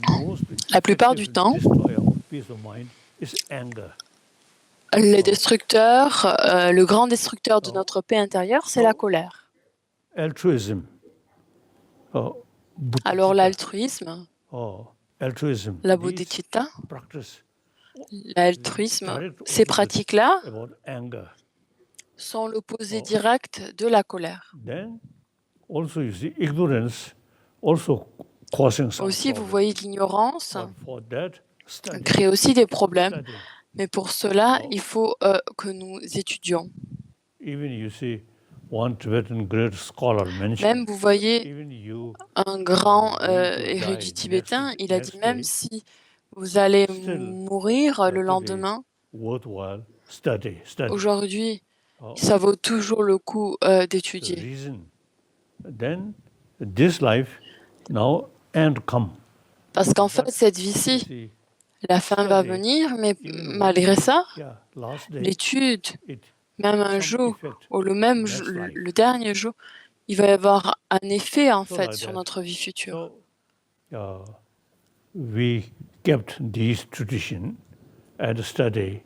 S4: most
S2: La plupart du
S4: effective
S2: temps,
S4: destroyer of peace of mind is anger.
S2: le destructeur, le grand destructeur de notre paix intérieure, c'est la colère.
S4: Altruism.
S2: Alors l'altruisme,
S4: Altruism.
S2: la
S4: These
S2: bodhicitta,
S4: practice
S2: l'altruisme,
S4: direct
S2: ces
S4: opposite
S2: pratiques-là
S4: about anger.
S2: sont l'opposé direct de la colère.
S4: Then also you see ignorance also causing some
S2: Aussi, vous
S4: problem.
S2: voyez que l'ignorance
S4: But for that, study,
S2: crée aussi des problèmes.
S4: study.
S2: Mais pour cela, il faut que nous étudions.
S4: Even you see one Tibetan great scholar
S2: Même,
S4: mentioned,
S2: vous voyez,
S4: even you
S2: un grand
S4: going to
S2: érudit
S4: die
S2: tibétain, il a dit
S4: next
S2: même
S4: day,
S2: si vous allez
S4: still
S2: mourir le
S4: that will be
S2: lendemain,
S4: worthwhile study.
S2: aujourd'hui,
S4: Oh,
S2: ça vaut toujours le coup
S4: the
S2: d'étudier.
S4: reason. Then this life now end come.
S2: Parce qu'en fait, cette vie-ci,
S4: See,
S2: la fin va
S4: study,
S2: venir, mais
S4: even
S2: malgré ça,
S4: yeah, last day
S2: l'étude,
S4: it
S2: même un
S4: some
S2: jour,
S4: effect
S2: ou le même
S4: next life.
S2: le dernier jour, il va y avoir un effet, en
S4: So
S2: fait,
S4: like
S2: sur
S4: that.
S2: notre vie future.
S4: So we kept these tradition and study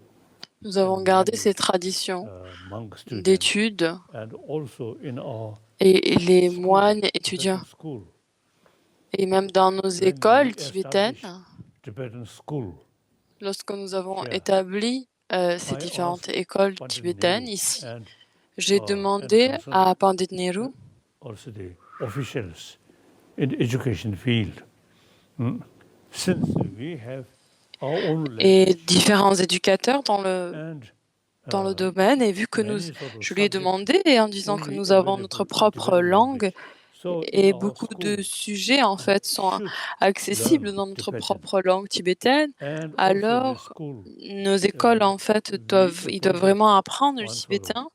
S2: Nous avons gardé ces traditions
S4: monk students
S2: d'études
S4: and also in our
S2: et les
S4: school,
S2: moines
S4: Tibetan
S2: étudiants.
S4: school.
S2: Et même dans nos
S4: When we
S2: écoles tibétaines,
S4: established Tibetan school,
S2: lorsque nous avons
S4: Yeah.
S2: établi ces
S4: I
S2: différentes
S4: asked
S2: écoles
S4: Pandit
S2: tibétaines
S4: Nehru
S2: ici,
S4: and
S2: j'ai
S4: and
S2: demandé
S4: concerned
S2: à Pandit Nehru,
S4: also the officials in the education field. Since we have our own
S2: et
S4: language
S2: différents éducateurs dans
S4: and
S2: le domaine, et vu que nous,
S4: many sort of
S2: je lui ai
S4: subjects
S2: demandé, et en disant que
S4: only
S2: nous avons
S4: available
S2: notre
S4: in
S2: propre
S4: Tibetan
S2: langue,
S4: language. So in
S2: et
S4: our
S2: beaucoup de
S4: school,
S2: sujets, en fait, sont
S4: should
S2: accessibles
S4: learn
S2: dans notre
S4: Tibetan.
S2: propre langue tibétaine,
S4: And also the
S2: alors
S4: school,
S2: nos écoles, en fait, ils doivent
S4: established
S2: vraiment apprendre le
S4: one sort
S2: tibétain,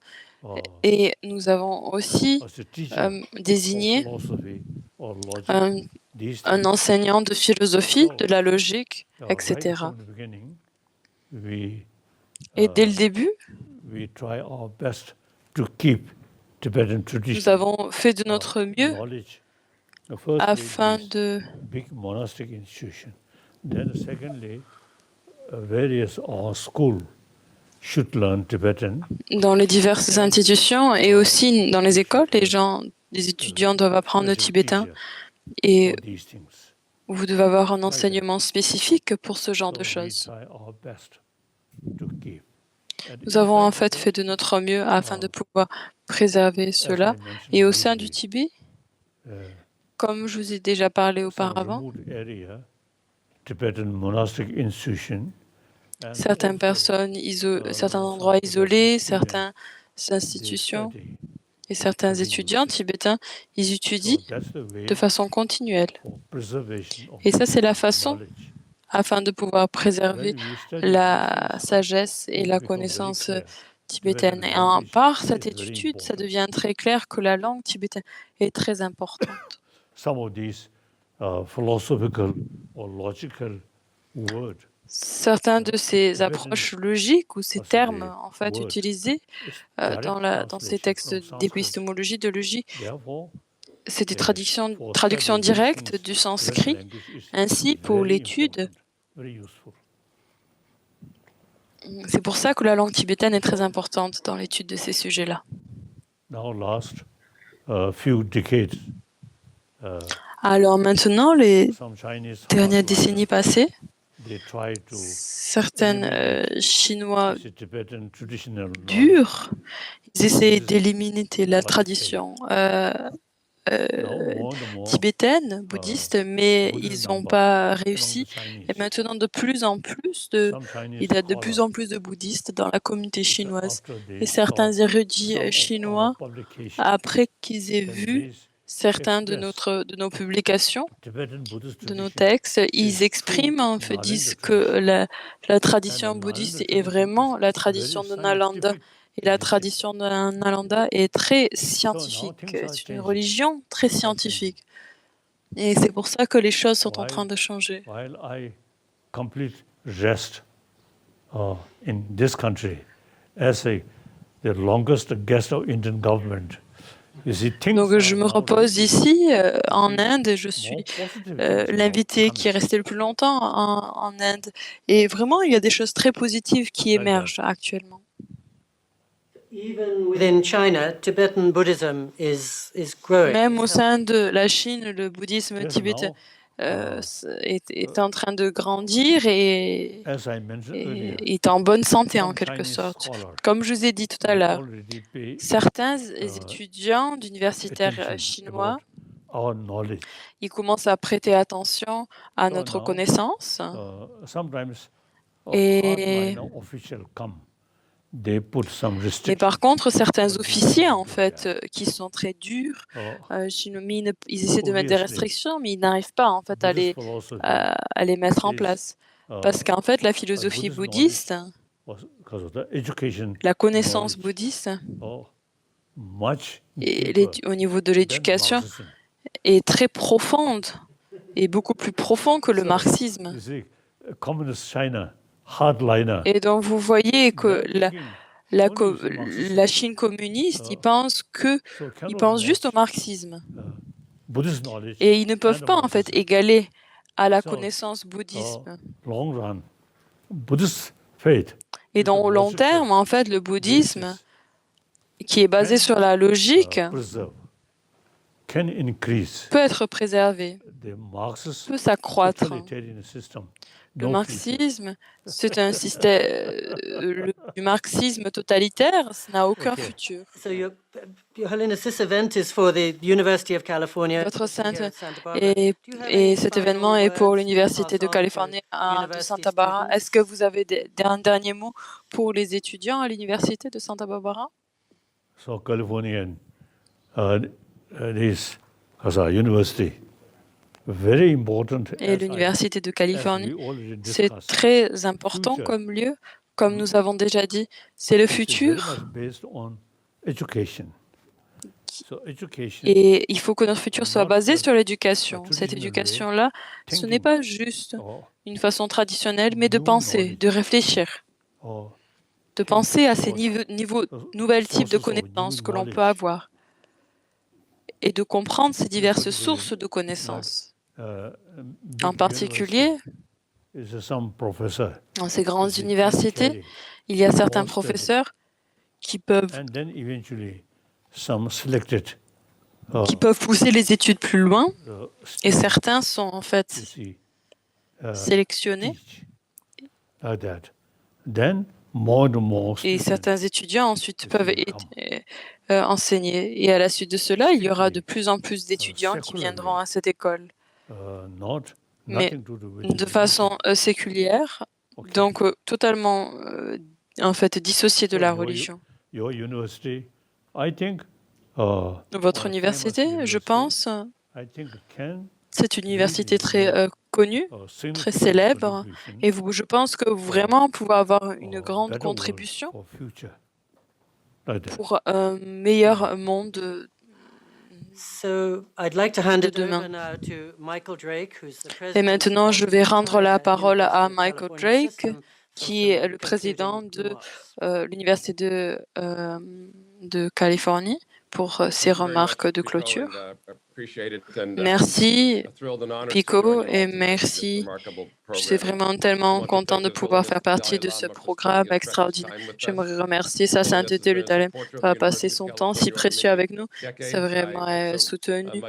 S4: of,
S2: et nous avons aussi
S4: as a teacher
S2: désigné
S4: of philosophy or logic,
S2: un,
S4: these
S2: un
S4: things.
S2: enseignant de philosophie,
S4: So,
S2: de la logique,
S4: right
S2: etc.
S4: from the beginning, we
S2: Et dès le début,
S4: we try our best to keep Tibetan
S2: nous
S4: tradition,
S2: avons fait de notre mieux
S4: knowledge. The first
S2: afin
S4: is
S2: de
S4: big monastic institution. Then secondly, various our school should learn Tibetan.
S2: dans les diverses institutions et aussi dans les écoles, les étudiants doivent apprendre le
S4: special
S2: tibétain
S4: teacher
S2: et
S4: for these things.
S2: vous devez avoir un enseignement spécifique pour ce genre
S4: So
S2: de
S4: we
S2: choses.
S4: try our best to keep. And
S2: Nous avons en
S4: inside
S2: fait
S4: Tibet,
S2: fait de notre mieux afin de pouvoir préserver
S4: as
S2: cela.
S4: I mentioned
S2: Et au sein du
S4: briefly,
S2: Tibet,
S4: uh,
S2: comme je vous ai déjà parlé
S4: some
S2: auparavant,
S4: remote area, Tibetan monastic institution, and
S2: certaines
S4: also,
S2: personnes, certains
S4: some
S2: endroits
S4: Tibetan
S2: isolés,
S4: students,
S2: certaines
S4: they
S2: institutions
S4: study.
S2: et certains
S4: study
S2: étudiants
S4: music.
S2: tibétains, ils
S4: So
S2: étudient
S4: that's the way
S2: de façon continuelle.
S4: for preservation of
S2: Et ça, c'est la façon
S4: knowledge.
S2: afin de pouvoir préserver
S4: When we study
S2: la
S4: these things,
S2: sagesse et
S4: it
S2: la
S4: becomes very
S2: connaissance
S4: clear.
S2: tibétaine. Et
S4: language
S2: par cette
S4: is very
S2: étude, ça
S4: important.
S2: devient très clair que la langue tibétaine est très importante.
S4: Some of these philosophical or logical words
S2: Certains de ces
S4: Tibetan
S2: approches logiques ou ces
S4: or
S2: termes
S4: the
S2: en fait
S4: word
S2: utilisés
S4: is direct
S2: dans ces
S4: translation
S2: textes
S4: from Sanskrit.
S2: d'épistémologie, de logique,
S4: Therefore,
S2: c'est des
S4: for
S2: traductions
S4: study these
S2: directes
S4: things,
S2: du
S4: Tibetan
S2: sanskrit.
S4: language is
S2: Ainsi, pour
S4: very
S2: l'étude,
S4: important, very useful.
S2: c'est pour ça que la langue tibétaine est très importante dans l'étude de ces sujets-là.
S4: Now, last few decades,
S2: Alors maintenant, les
S4: some Chinese
S2: dernières
S4: scholars
S2: décennies passées,
S4: they try to
S2: certains Chinois
S4: use the Tibetan traditional knowledge.
S2: durs, ils essaient
S4: Buddhism,
S2: d'éliminer la
S4: like
S2: tradition
S4: now more and more
S2: tibétaine, bouddhiste, mais
S4: Buddhist
S2: ils n'ont
S4: Lama
S2: pas
S4: among
S2: réussi.
S4: the Chinese.
S2: Et maintenant, de plus en plus,
S4: Some Chinese
S2: il y a de plus
S4: scholars,
S2: en plus de bouddhistes dans la communauté chinoise.
S4: after
S2: Et
S4: they
S2: certains
S4: saw
S2: érudits
S4: some of our
S2: chinois,
S4: publications,
S2: après qu'ils aient
S4: then
S2: vu
S4: they
S2: certains de
S4: express
S2: nos publications,
S4: Tibetan Buddhist
S2: de nos
S4: tradition
S2: textes, ils
S4: is
S2: expriment,
S4: true
S2: en fait,
S4: Nalanda
S2: disent que
S4: tradition.
S2: la tradition
S4: And the
S2: bouddhiste
S4: Nalanda
S2: est
S4: tradition
S2: vraiment
S4: is
S2: la
S4: very
S2: tradition de Nalanda.
S4: scientific
S2: Et la
S4: religion.
S2: tradition de Nalanda est très
S4: So now
S2: scientifique.
S4: things are
S2: C'est une
S4: changing.
S2: religion très
S4: Things are changing.
S2: scientifique. Et c'est pour ça que les choses sont en
S4: While-
S2: train de changer.
S4: While I complete rest in this country as the longest guest of Indian government, you see things
S2: Donc je
S4: are
S2: me
S4: now
S2: repose ici en Inde et je
S4: more
S2: suis
S4: positive things are
S2: l'invité qui est
S4: coming.
S2: resté le plus longtemps en Inde. Et vraiment, il y a des choses très positives qui
S4: Like that.
S2: émergent actuellement.
S5: Even within China, Tibetan Buddhism is growing.
S2: Même au sein de la Chine, le bouddhisme
S4: Yes,
S2: tibétain
S4: now,
S2: est en train de grandir et
S4: as I mentioned earlier,
S2: est en bonne santé en
S4: some
S2: quelque
S4: Chinese
S2: sorte.
S4: scholars
S2: Comme je vous ai dit tout à l'heure,
S4: already pay
S2: certains étudiants d'universitaires
S4: attention
S2: chinois,
S4: about our knowledge.
S2: ils commencent à prêter attention à
S4: So
S2: notre
S4: now,
S2: connaissance.
S4: Sometimes
S2: Et-
S4: hardliner official come, they put some
S2: Mais
S4: restrictions.
S2: par contre, certains
S4: But we
S2: officiers,
S4: cannot
S2: en
S4: do
S2: fait,
S4: that.
S2: qui sont très durs,
S4: Uh,
S2: ils essaient de mettre des
S4: Obviously,
S2: restrictions, mais ils n'arrivent pas, en fait,
S4: Buddhist philosophy
S2: à les mettre en
S4: is,
S2: place.
S4: uh,
S2: Parce qu'en fait, la philosophie
S4: Buddhist
S2: bouddhiste,
S4: was because of the education
S2: la connaissance
S4: knowledge,
S2: bouddhiste,
S4: much
S2: et
S4: deeper
S2: au niveau de
S4: than
S2: l'éducation,
S4: Marxism.
S2: est très profonde et beaucoup plus profond que le
S4: So,
S2: marxisme.
S4: you see, communist China, hardliner,
S2: Et donc, vous voyez que
S4: they're thinking
S2: la
S4: only is Marxism.
S2: la Chine communiste, ils pensent
S4: So cannot
S2: ils pensent juste au
S4: match,
S2: marxisme.
S4: Buddhist knowledge
S2: Et ils ne peuvent
S4: and
S2: pas, en fait,
S4: Marxism.
S2: égaler à la
S4: So,
S2: connaissance bouddhisme.
S4: Long run, Buddhist faith
S2: Et
S4: is
S2: dans au
S4: a
S2: long
S4: logical
S2: terme, en fait, le bouddhisme,
S4: basis
S2: qui est basé
S4: can,
S2: sur la logique,
S4: preserve, can increase.
S2: peut être préservé,
S4: The Marxist
S2: peut s'accroître.
S4: totalitarian system,
S2: Le
S4: no future.
S2: marxisme, c'est un système, du marxisme totalitaire, ça n'a aucun
S4: Okay.
S2: futur.
S5: So, Your Holiness, this event is for the University of California.
S2: Votre Sainte,
S5: here at Santa Barbara.
S2: et,
S5: Do you have
S2: et
S5: any
S2: cet
S5: final
S2: événement est pour
S5: words
S2: l'Université
S5: to
S2: de
S5: pass on to
S2: Californie de
S5: university
S2: Santa Barbara.
S5: students?
S2: Est-ce que vous avez un dernier mot pour les étudiants à l'Université de Santa Barbara?
S4: So Californian, this as a university, very important.
S2: Et l'Université de Californie, c'est
S4: c'est
S2: très important comme lieu. Comme nous avons déjà dit, c'est le futur. Et il faut que notre futur soit basé sur l'éducation. Cette éducation-là, ce n'est pas juste une façon traditionnelle, mais de penser, de réfléchir, de penser à ces nouvelles types de connaissances que l'on peut avoir et de comprendre ces diverses sources de connaissances. En particulier, dans ces grandes universités, il y a certains professeurs qui peuvent pousser les études plus loin, et certains sont en fait sélectionnés. Et certains étudiants ensuite peuvent enseigner. Et à la suite de cela, il y aura de plus en plus d'étudiants qui viendront à cette école, mais de façon séculière, donc totalement en fait dissociée de la religion. Votre université, je pense, c'est une université très connue, très célèbre, et je pense que vraiment pouvez avoir une grande contribution pour un meilleur monde
S5: So, I'd like to hand
S2: de
S5: it over
S2: demain.
S5: now to Michael Drake, who's the
S2: Et
S5: president
S2: maintenant,
S5: of
S2: je vais rendre la
S5: the
S2: parole à
S5: University of
S2: Michael
S5: California
S2: Drake,
S5: System, for
S2: qui est
S5: some
S2: le président
S5: concluding
S2: de
S5: remarks.
S2: l'Université de Californie, pour ses remarques de clôture. Merci, Pico, et merci. Je suis vraiment tellement content de pouvoir faire partie de ce programme extraordinaire. J'aimerais remercier Sa Sainteté le Dalai Lama d'avoir passé son temps si précieux avec nous. C'est vraiment soutenu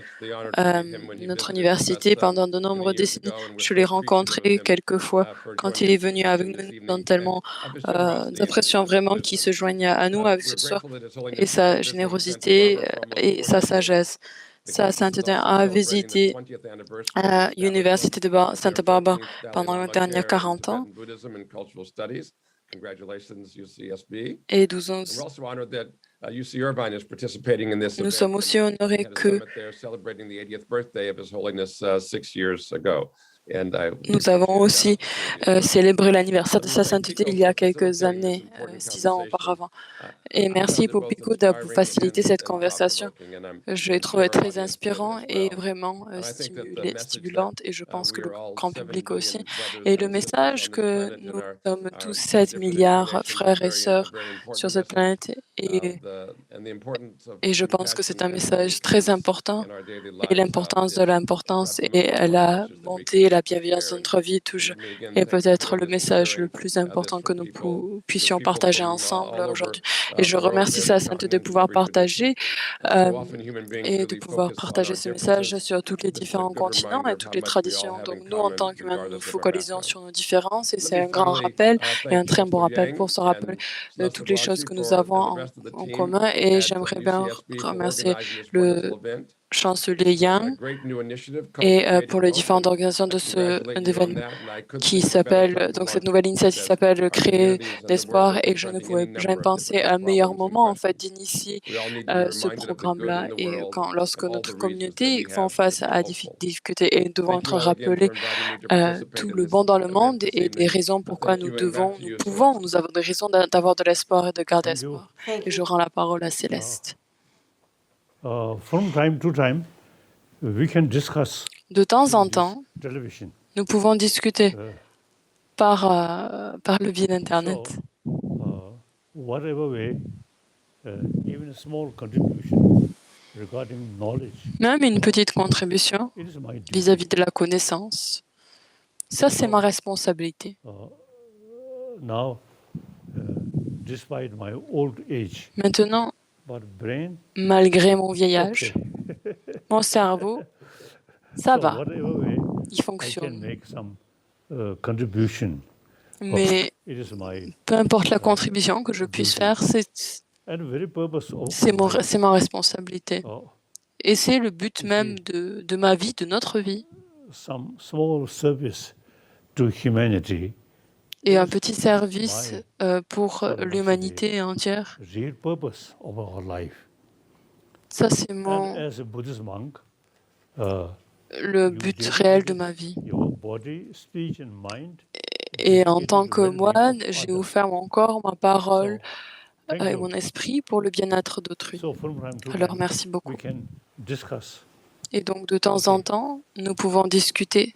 S2: notre université pendant de nombreuses décennies. Je l'ai rencontré quelques fois quand il est venu avec nous. Nous avons tellement d'impression vraiment qu'il se joigne à nous avec ce soir et sa générosité et sa sagesse. Sa Sainteté a visité l'université de Santa Barbara pendant les dernières 40 ans et 12 ans. Nous sommes aussi honorés que nous avons aussi célébré l'anniversaire de Sa Sainteté il y a quelques années, 6 ans auparavant. Et merci pour Pico d'avoir facilité cette conversation. Je l'ai trouvé très inspirant et vraiment stimulante, et je pense que le grand public aussi. Et le message que nous sommes tous 7 milliards frères et sœurs sur cette planète, et je pense que c'est un message très important, et l'importance de l'importance et la bonté et la bienveillance de notre vie toujours est peut-être le message le plus important que nous puissions partager ensemble aujourd'hui. Et je remercie Sa Sainteté de pouvoir partager et de pouvoir partager ce message sur tous les différents continents et toutes les traditions. Donc nous, en tant qu'humains, nous focalisons sur nos différences, et c'est un grand rappel et un très bon rappel pour se rappeler de toutes les choses que nous avons en commun. Et j'aimerais bien remercier le chancelier Yang et pour les différentes organisations de ce événement qui s'appelle, donc cette nouvelle initiative s'appelle Créer l'espoir, et je ne pouvais jamais penser à un meilleur moment en fait d'initier ce programme-là, et lorsque notre communauté fait face à des difficultés et nous devons être rappelés tout le bon dans le monde et des raisons pourquoi nous avons des raisons d'avoir de l'espoir et de garder espoir. Et je rends la parole à Céleste.
S4: From time to time, we can discuss
S2: De temps en temps,
S4: television.
S2: nous pouvons discuter par le biais d'Internet.
S4: Whatever way, even a small contribution regarding knowledge,
S2: Même une petite contribution
S4: it is my duty.
S2: vis-à-vis de la connaissance, ça c'est ma responsabilité.
S4: Now, despite my old age,
S2: Maintenant,
S4: but brain,
S2: malgré mon vieil âge, mon cerveau, ça
S4: so
S2: va,
S4: whatever way,
S2: il
S4: I can
S2: fonctionne.
S4: make some contribution.
S2: Mais
S4: It is my
S2: peu importe la contribution que je puisse faire,
S4: and very purpose of
S2: c'est ma responsabilité.
S4: uh,
S2: Et c'est le but même de ma vie, de notre vie.
S4: some small service to humanity.
S2: Et un petit service pour l'humanité entière.
S4: Real purpose of our life.
S2: Ça, c'est
S4: And as a Buddhist monk,
S2: le but réel de ma vie.
S4: your body, speech, and mind.
S2: Et en tant que moine, j'ai offert mon corps, ma parole
S4: Thank
S2: et
S4: you.
S2: mon esprit pour le bien-être d'autrui.
S4: So from time to
S2: Alors,
S4: time,
S2: merci beaucoup.
S4: we can discuss.
S2: Et donc, de temps en temps, nous pouvons discuter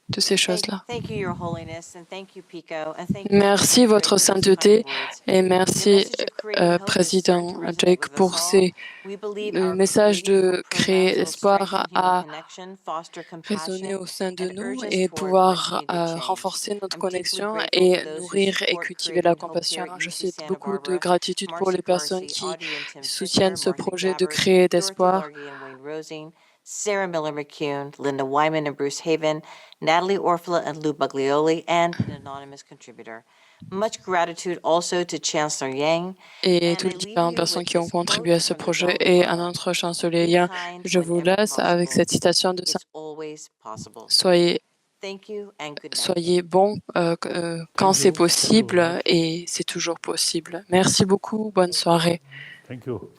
S2: de ces choses-là.
S1: Thank you, Your Holiness, and thank you, Pico, and thank you
S2: Merci,
S1: for
S2: Votre
S1: those
S2: Sainteté,
S1: kind words.
S2: et merci,
S1: Your message of creating hope is
S2: Président
S1: starting to resonate
S2: Jake,
S1: with
S2: pour
S1: us all.
S2: ces
S1: We believe
S2: le
S1: our
S2: message de
S1: creating hope
S2: créer
S1: programs will
S2: l'espoir
S1: strengthen
S2: a
S1: human connection, foster
S2: résonner
S1: compassion,
S2: au sein de
S1: and
S2: nous
S1: urge us
S2: et
S1: toward
S2: pouvoir
S1: much needed change.
S2: renforcer notre
S1: I'm deeply
S2: connexion
S1: grateful
S2: et
S1: to those who
S2: nourrir et
S1: support
S2: cultiver la
S1: creating hope here
S2: compassion.
S1: at
S2: Je
S1: UC
S2: souhaite
S1: Santa
S2: beaucoup de
S1: Barbara.
S2: gratitude pour
S1: Marcy
S2: les personnes
S1: Carsey,
S2: qui
S1: Audrey and Tim
S2: soutiennent
S1: Fisher,
S2: ce
S1: Martha
S2: projet de
S1: Gabbard,
S2: créer
S1: Dorothy
S2: d'espoir.
S1: Largy and Wayne Rosing, Sarah Miller McCune, Linda Wyman and Bruce Haven, Natalie Orfila and Lou Baglioli, and an anonymous contributor. Much gratitude also to Chancellor Yang.
S2: Et
S1: And
S2: toutes
S1: I
S2: les
S1: leave
S2: différentes
S1: you
S2: personnes
S1: with
S2: qui ont
S1: this
S2: contribué à
S1: quote
S2: ce
S1: from the
S2: projet
S1: Dalai
S2: et à
S1: Lama.
S2: notre chancelier
S1: Be
S2: Yang.
S1: kind
S2: Je vous
S1: whenever
S2: laisse avec
S1: possible.
S2: cette citation de
S1: It's always possible.
S2: Soyez
S1: Thank you and good night.
S2: Soyez bons quand
S4: Thank
S2: c'est
S4: you. Thank you very
S2: possible
S4: much.
S2: et c'est toujours possible. Merci beaucoup. Bonne soirée.
S4: Thank you.